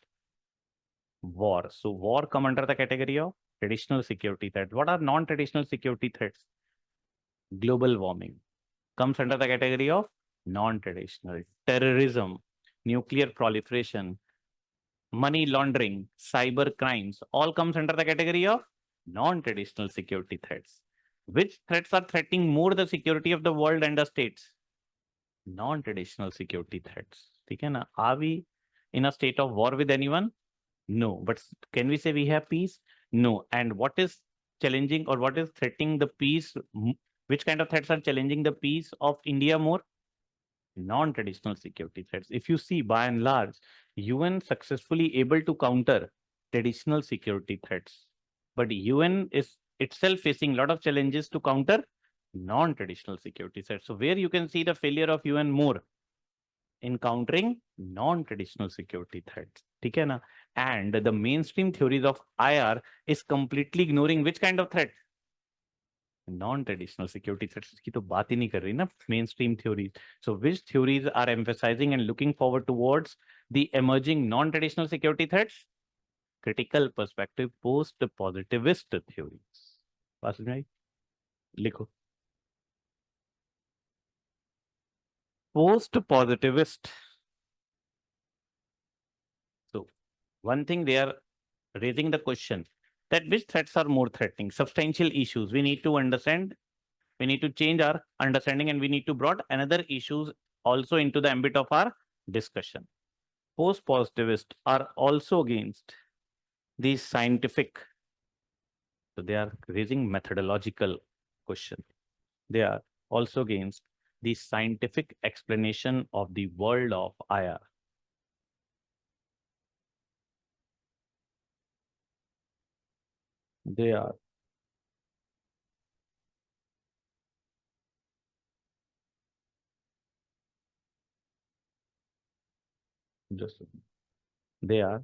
war. So war come under the category of traditional security threats. What are non-traditional security threats? Global warming comes under the category of non-traditional. Terrorism, nuclear proliferation, money laundering, cyber crimes, all comes under the category of non-traditional security threats. Which threats are threatening more the security of the world and the states? Non-traditional security threats. ठीक है ना? Are we in a state of war with anyone? No. But can we say we have peace? No. And what is challenging or what is threatening the peace? Which kind of threats are challenging the peace of India more? Non-traditional security threats. If you see, by and large, UN successfully able to counter traditional security threats, but UN is itself facing a lot of challenges to counter non-traditional security threats. So where you can see the failure of UN more in countering non-traditional security threats. ठीक है ना? And the mainstream theories of IR is completely ignoring which kind of threat? Non-traditional security threats की तो बात ही नहीं कर रही ना mainstream theories. So which theories are emphasizing and looking forward towards the emerging non-traditional security threats? Critical perspective post-positivist theories. पास में आई? लिखो. Post-positivist. So one thing they are raising the question that which threats are more threatening? Substantial issues. We need to understand. We need to change our understanding and we need to brought another issues also into the ambit of our discussion. Post-positivists are also against the scientific. So they are raising methodological question. They are also against the scientific explanation of the world of IR. They are just they are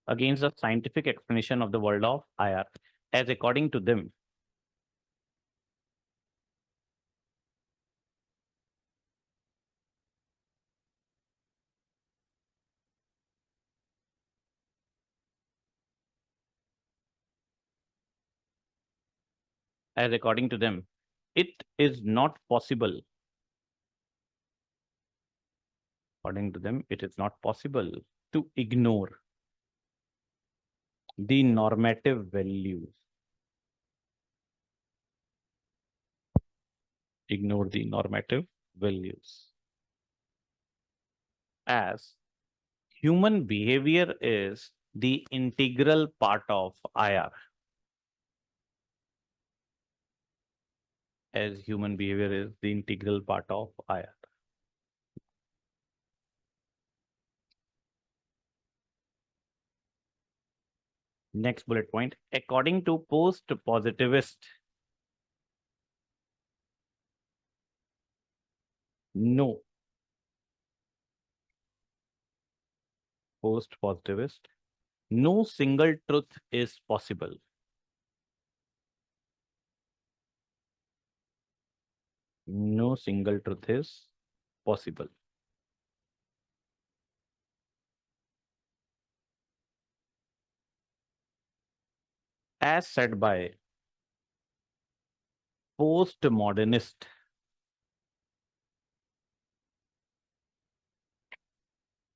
against the scientific explanation of the world of IR, as according to them, it is not possible. According to them, it is not possible to ignore the normative values. Ignore the normative values. As human behavior is the integral part of IR. As human behavior is the integral part of IR. Next bullet point, according to post-positivist, no. Post-positivist, no single truth is possible. No single truth is possible. As said by postmodernist,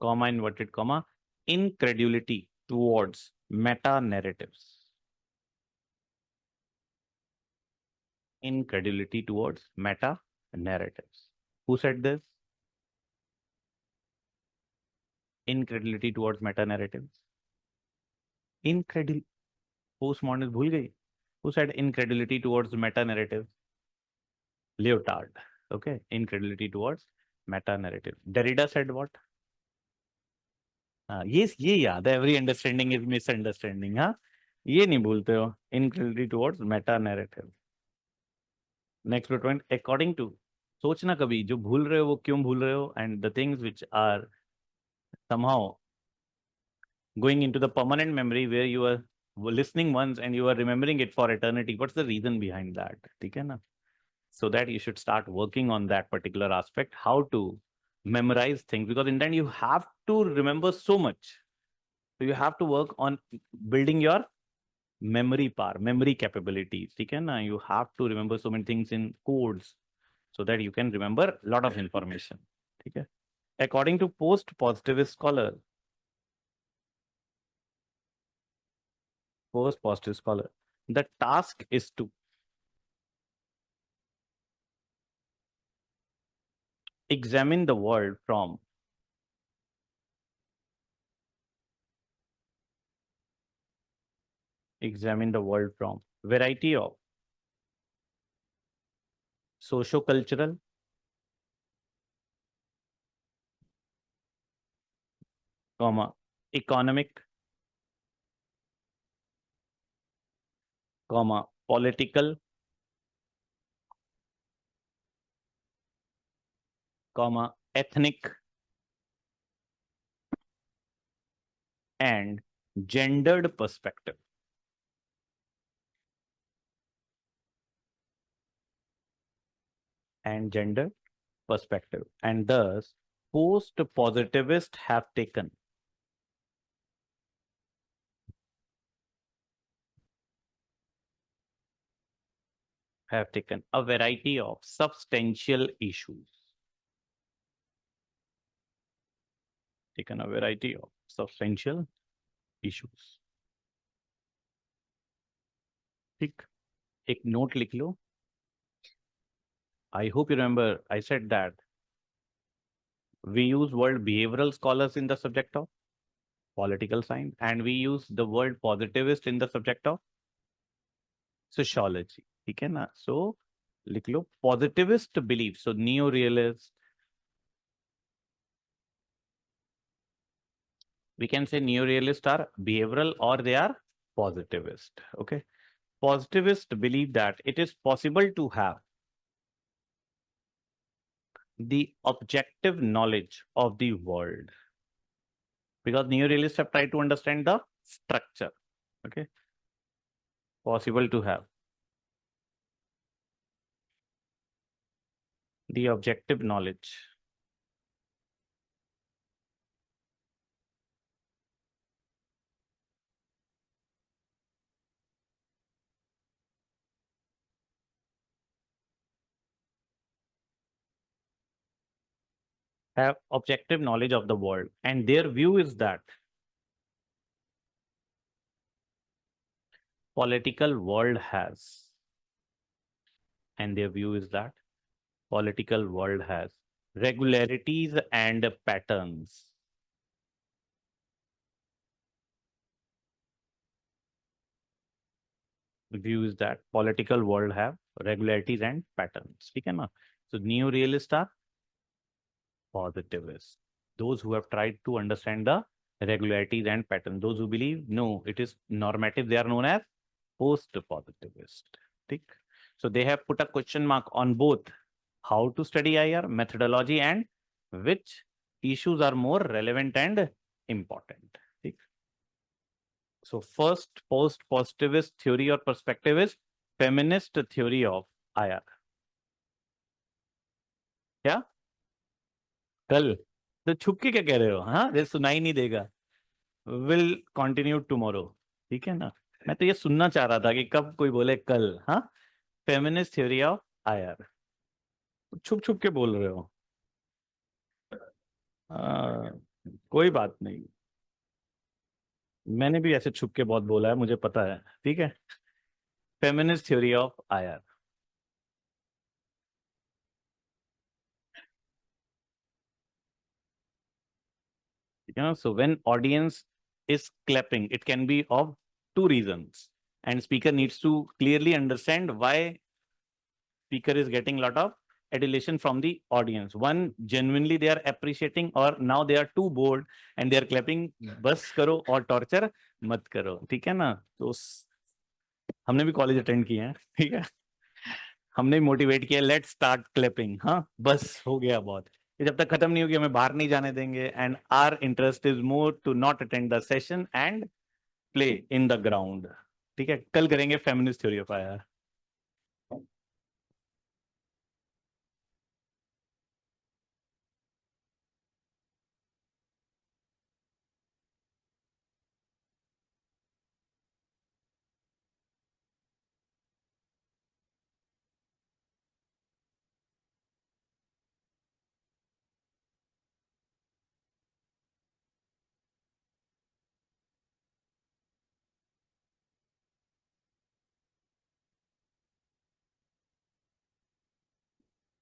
comma inverted comma, incredulity towards meta narratives. Incredulity towards meta narratives. Who said this? Incredulity towards meta narratives. Incredulity. Postmodernist भूल गई. Who said incredulity towards meta narratives? Lyotard. Okay. Incredulity towards meta narrative. Derrida said what? Yes, ये याद है. Every understanding is misunderstanding. हाँ, ये नहीं भूलते हो. Incredulity towards meta narrative. Next point. According to. सोचना कभी जो भूल रहे हो वो क्यों भूल रहे हो, and the things which are somehow going into the permanent memory where you are listening once and you are remembering it for eternity. What's the reason behind that? ठीक है ना? So that you should start working on that particular aspect, how to memorize things, because in the end you have to remember so much. So you have to work on building your memory power, memory capabilities. ठीक है ना? You have to remember so many things in codes so that you can remember a lot of information. ठीक है? According to post-positivist scholar, the task is to examine the world from variety of socio-cultural, economic, political, ethnic, and gendered perspective. And thus post-positivists have taken a variety of substantial issues. ठीक, एक note लिख लो. I hope you remember I said that we use word behavioral scholars in the subject of political science, and we use the word positivist in the subject of sociology. ठीक है ना? So लिख लो positivist belief. So neo-realist, we can say neo-realist are behavioral or they are positivist. Okay. Positivists believe that it is possible to have the objective knowledge of the world, because neo-realists have tried to understand the structure. Okay. Possible to have the objective knowledge of the world, and their view is that political world has regularities and patterns. The view is that political world have regularities and patterns. ठीक है ना? So neo-realists are positivists. Those who have tried to understand the regularities and patterns. Those who believe no, it is normative, they are known as post-positivist. ठीक? So they have put a question mark on both how to study IR, methodology, and which issues are more relevant and important. ठीक? So first post-positivist theory or perspective is feminist theory of IR. क्या? कल तो छुप के क्या कह रहे हो? हाँ, ये सुनाई नहीं देगा. Will continue tomorrow. ठीक है ना? मैं तो ये सुनना चाह रहा था कि कब कोई बोले कल. हाँ, फेमिनिस्ट थ्योरी ऑफ आयर। छुप छुप के बोल रहे हो। कोई बात नहीं, मैंने भी ऐसे छुप के बहुत बोला है, मुझे पता है, ठीक है। Feminist theory of IR. So when audience is clapping, it can be of two reasons, and speaker needs to clearly understand why speaker is getting a lot of adulation from the audience. One, genuinely they are appreciating, or now they are too bored and they are clapping. बस करो और torture मत करो, ठीक है ना। तो हमने भी कॉलेज अटेंड किए हैं, ठीक है, हमने मोटिवेट किया, लेट्स स्टार्ट क्लैपिंग। हाँ बस हो गया बहुत, ये जब तक खत्म नहीं होगी हमें बाहर नहीं जाने देंगे। And our interest is more to not attend the session and play in the ground, ठीक है। कल करेंगे फेमिनिस्ट थ्योरी ऑफ आयर।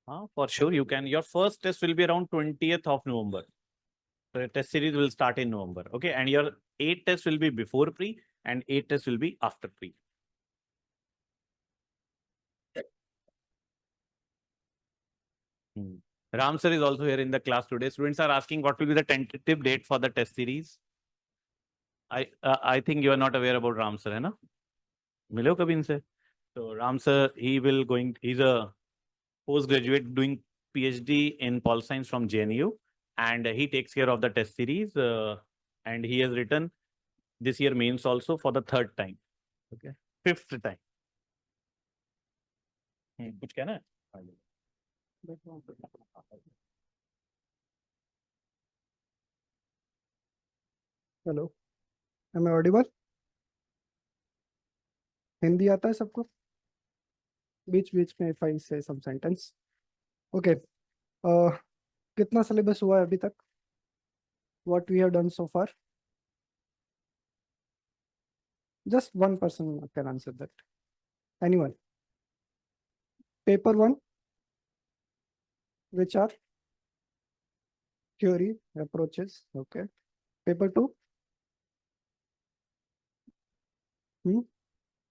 हाँ for sure you can. Your first test will be around 20th of November. The test series will start in November, okay, and your 8 tests will be before pre and 8 tests will be after pre. Ram sir is also here in the class today. Students are asking what will be the tentative date for the test series. I think you are not aware about Ram sir, है ना? मिले हो कभी इनसे? So Ram sir, he's a postgraduate doing PhD in Pol Science from JNU, and he takes care of the test series, and he has written this year mains also for the 3rd time, okay, 5th time. कुछ कहना है? Hello, am I audible? Hindi आता है सबको? बीच बीच में if I say some sentence. Okay, कितना सिलेबस हुआ है अभी तक? What we have done so far? Just one person can answer that. Anyone? Paper 1, which are theory approaches, okay. Paper 2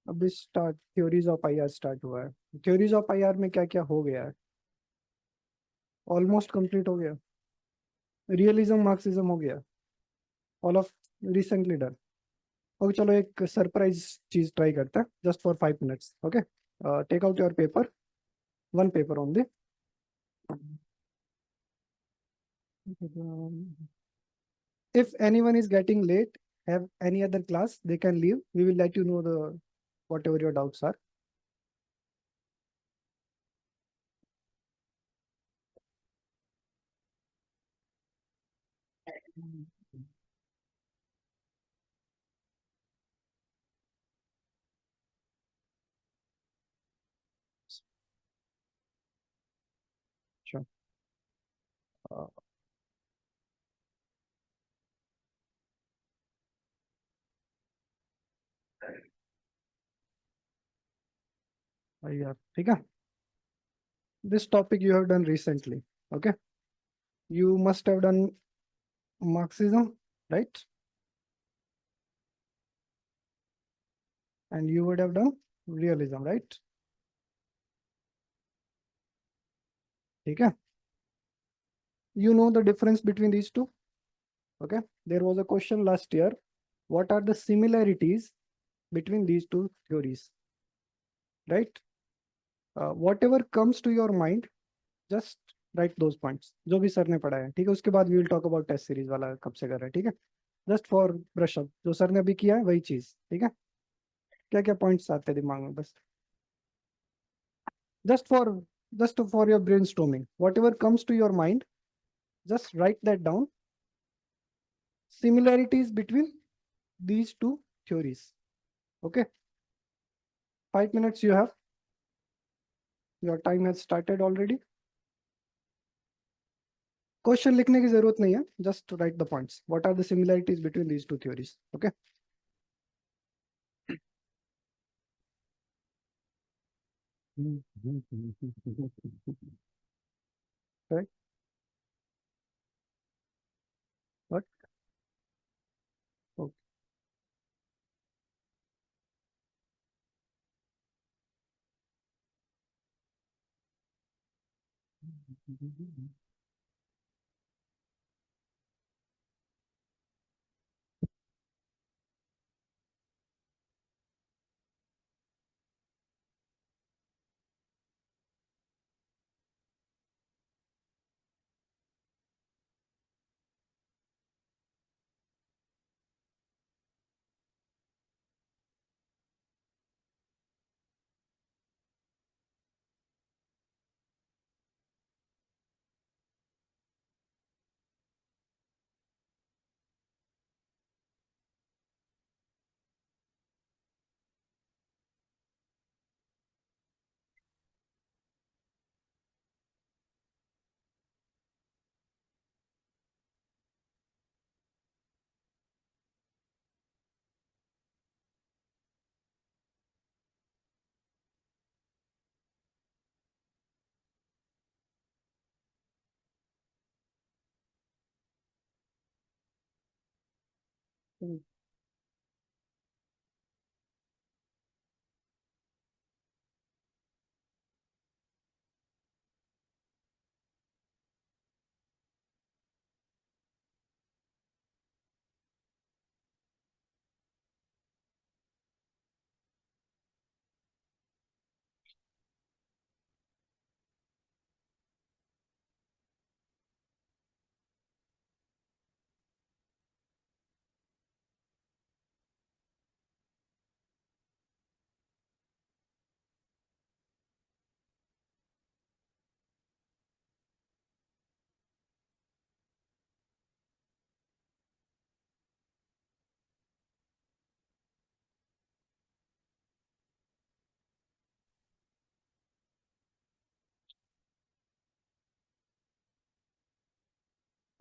अभी start, theories of IR start हुआ है। Theories of IR में क्या क्या हो गया है? ऑलमोस्ट कंप्लीट हो गया। रियलिज्म मार्क्सिज्म हो गया, all of recently done. Okay, चलो एक सरप्राइज चीज ट्राई करते हैं, just for 5 minutes, okay. Take out your paper, one paper only. If anyone is getting late, have any other class, they can leave. We will let you know the whatever your doubts are. Sure. Yeah, ठीक है. This topic you have done recently, okay? You must have done Marxism, right? And you would have done realism, right? ठीक है. You know the difference between these two, okay? There was a question last year. What are the similarities between these two theories, right? Whatever comes to your mind, just write those points जो भी sir ने पढ़ाया है, ठीक है। उसके बाद we will talk about test series वाला कब से कर रहे हैं, ठीक है। जस्ट फॉर ब्रश अप, जो सर ने अभी किया है वही चीज, ठीक है। क्या क्या पॉइंट्स आते हैं दिमाग में, बस just for your brainstorming, whatever comes to your mind, just write that down. Similarities between these two theories, okay. 5 minutes you have. Your time has started already. Question लिखने की जरूरत नहीं है, just write the points. What are the similarities between these two theories? Okay. Right. What? Okay.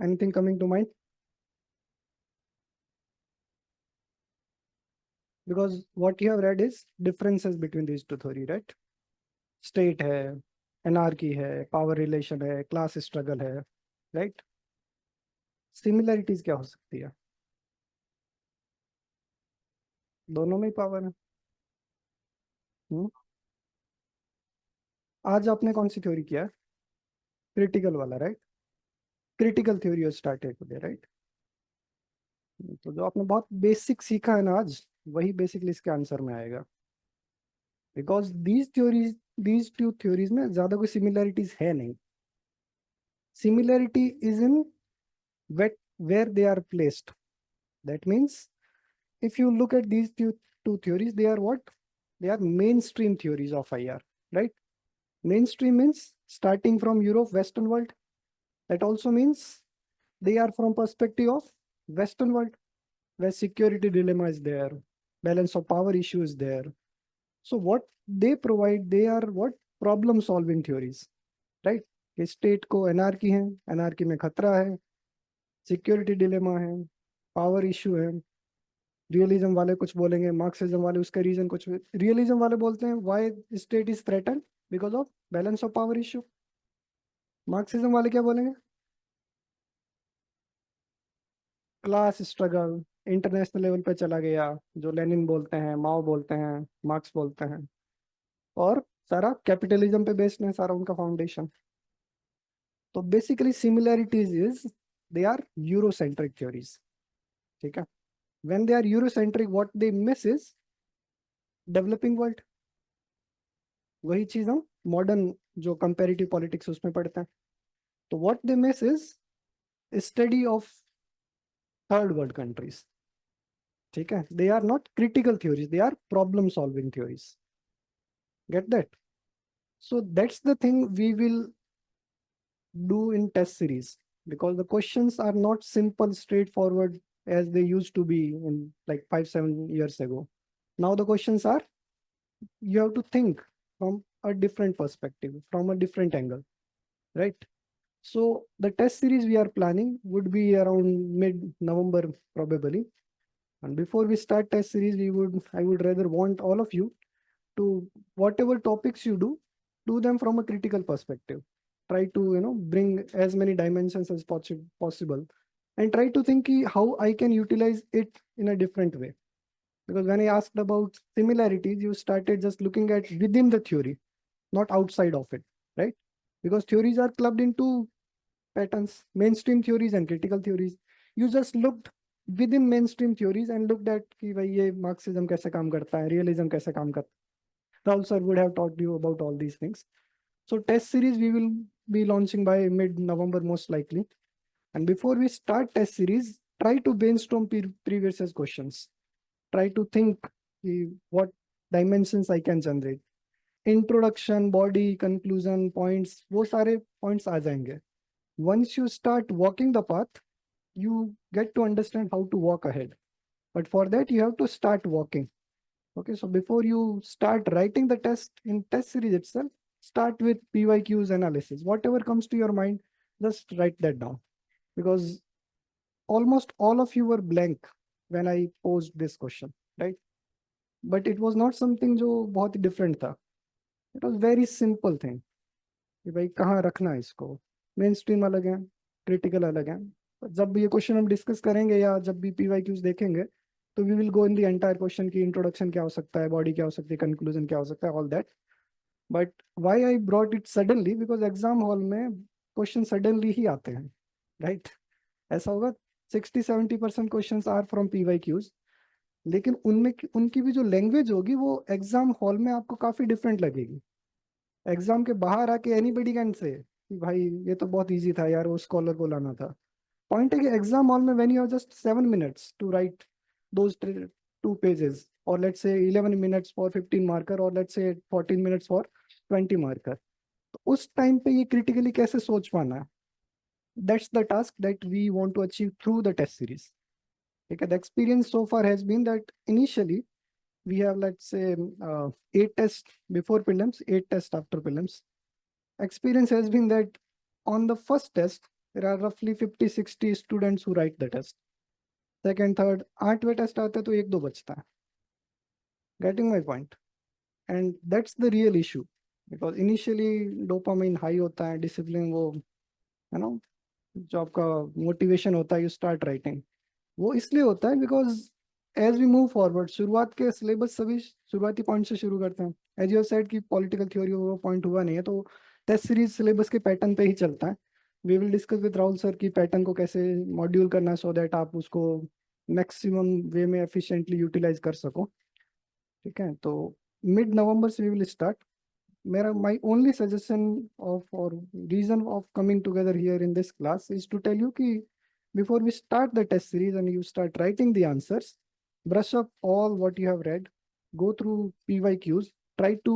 Anything coming to mind? Because what you have read is differences between these two theory, right? State है, anarchy है, power relation है, class struggle है, right? Similarities क्या हो सकती है? दोनों में पावर है. आज आपने कौन सी थ्योरी किया है? क्रिटिकल वाला, right? Critical theory started today, right? तो जो आपने बहुत बेसिक सीखा है ना आज, वही बेसिकली इसके आंसर में आएगा. बिकॉज दीज टू थ्योरीज में ज्यादा कोई सिमिलैरिटीज है नहीं. Similarity is in where they are placed. That means if you look at these two theories, they are what? They are mainstream theories of IR, right? Mainstream means starting from Europe, Western world. That also means they are from perspective of Western world, where security dilemma is there, balance of power issue is there. So what they provide, they are what? Problem solving theories, right? कि state को एनआरकी है, एनआरकी में खतरा है, security dilemma है, power issue है. Realism वाले कुछ बोलेंगे, मार्क्सिज्म वाले उसका रीजन कुछ. रियलिज्म वाले बोलते हैं why state is threaten because of balance of power issue. Marxism वाले क्या बोलेंगे? क्लास स्ट्रगल इंटरनेशनल लेवल पे चला गया, जो लेनिन बोलते हैं, माओ बोलते हैं, मार्क्स बोलते हैं. और सारा कैपिटलिज्म पे बेस्ड है, सारा उनका फाउंडेशन. तो basically similarities is they are Eurocentric theories. ठीक है. When they are Eurocentric, what they miss is developing world. वही चीज हम मॉडर्न जो कंपेरेटिव पॉलिटिक्स उसमें पढ़ते हैं. तो what they miss is study of third world countries. ठीक है. They are not critical theories, they are problem solving theories. Get that? So that's the thing we will do in test series, because the questions are not simple, straightforward as they used to be in like 5-7 years ago. Now the questions are, you have to think from a different perspective, from a different angle, right? So the test series we are planning would be around mid-November probably. And before we start test series, I would rather want all of you to, whatever topics you do them from a critical perspective. Try to bring as many dimensions as possible, and try to think how I can utilize it in a different way. Because when I asked about similarities, you started just looking at within the theory, not outside of it, right? Because theories are clubbed into patterns, mainstream theories and critical theories. You just looked within mainstream theories and looked at कि भाई ये Marxism कैसे काम करता है, realism कैसे काम करता है. Rahul sir would have taught you about all these things. So test series we will be launching by mid-November most likely. And before we start test series, try to brainstorm previous year's questions. Try to think what dimensions I can generate. Introduction, body, conclusion, points, वो सारे points आ जाएंगे. Once you start walking the path, you get to understand how to walk ahead. But for that, you have to start walking. Okay, so before you start writing the test in test series itself, start with PYQs analysis. Whatever comes to your mind, just write that down. Because almost all of you were blank when I posed this question, right? But it was not something जो बहुत ही different था. It was very simple thing. कि भाई कहाँ रखना है इसको, main stream अलग है, क्रिटिकल अलग है. जब भी ये क्वेश्चन हम डिस्कस करेंगे या जब भी PYQs देखेंगे, तो we will go in the entire question की इंट्रोडक्शन क्या हो सकता है, बॉडी क्या हो सकती है, कंक्लूजन क्या हो सकता है, all that. But why I brought it suddenly, because exam hall में क्वेश्चन सडनली ही आते हैं, राइट? ऐसा होगा 60-70% क्वेश्चंस आर फ्रॉम PYQs, लेकिन उनमें उनकी भी जो लैंग्वेज होगी वो एग्जाम हॉल में आपको काफी डिफरेंट लगेगी. एग्जाम के बाहर आके एनीबडी कैन से कि भाई ये तो बहुत इजी था यार, वो स्कॉलर को लाना था. पॉइंट है कि एग्जाम हॉल में when you have just 7 minutes to write those 2 pages, और let's say 11 minutes for 15 marker, और let's say 14 minutes for 20 marker, तो उस टाइम पे ये क्रिटिकली कैसे सोच पाना है, that's the task that we want to achieve through the test series. ठीक है, the experience so far has been that initially we have, let's say, 8 tests before prelims, 8 tests after prelims. Experience has been that on the first test, there are roughly 50-60 students who write the test. Second, third, 8वें test आता है तो 1-2 बचता है. Getting my point? And that's the real issue, because initially dopamine high होता है, discipline वो, जो आपका motivation होता है, you start writing. वो इसलिए होता है because as we move forward, शुरुआत के सिलेबस सभी शुरुआती पॉइंट से शुरू करते हैं. एज यू सेड कि पॉलिटिकल थ्योरी वो पॉइंट हुआ नहीं है, तो टेस्ट सीरीज सिलेबस के पैटर्न पे ही चलता है. We will discuss with Rahul sir की पैटर्न को कैसे मॉड्यूल करना है, सो दैट आप उसको मैक्सिमम वे में एफिशिएंटली यूटिलाइज कर सको. ठीक है, तो mid-November से वी विल स्टार्ट. मेरा माय ओनली सजेशन ऑफ और reason of coming together here in this class is to tell you कि before we start the test series and you start writing the answers, brush up all what you have read, go through PYQs, try to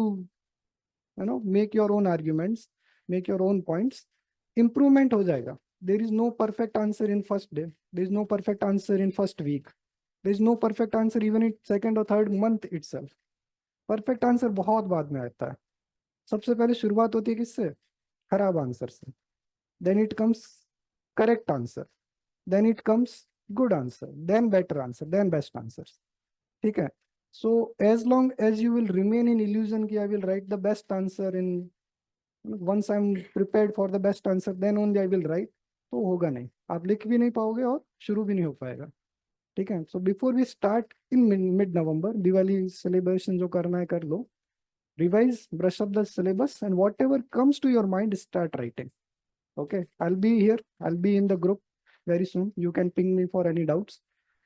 make your own arguments, make your own points. Improvement हो जाएगा. There is no perfect answer in first day, there is no perfect answer in first week, there is no perfect answer even in second or third month itself. Perfect answer बहुत बाद में आता है. सबसे पहले शुरुआत होती है किससे? खराब आंसर से. Then it comes correct answer, then it comes good answer, then better answer, then best answers. ठीक है, so as long as you will remain in illusion कि I will write the best answer in, once I'm prepared for the best answer then only I will write, तो होगा नहीं, आप लिख भी नहीं पाओगे और शुरू भी नहीं हो पाएगा. ठीक है, so before we start in mid-November, Diwali celebration जो करना है कर लो, revise, brush up the syllabus, and whatever comes to your mind start writing. Okay, I'll be here, I'll be in the group very soon. You can ping me for any doubts,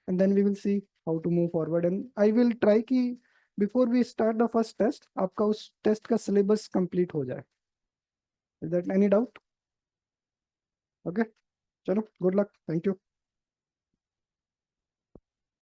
and then we will see how to move forward. And I will try कि before we start the first test, आपका उस test का syllabus complete हो जाए. Is that any doubt? Okay, चलो, good luck, thank you.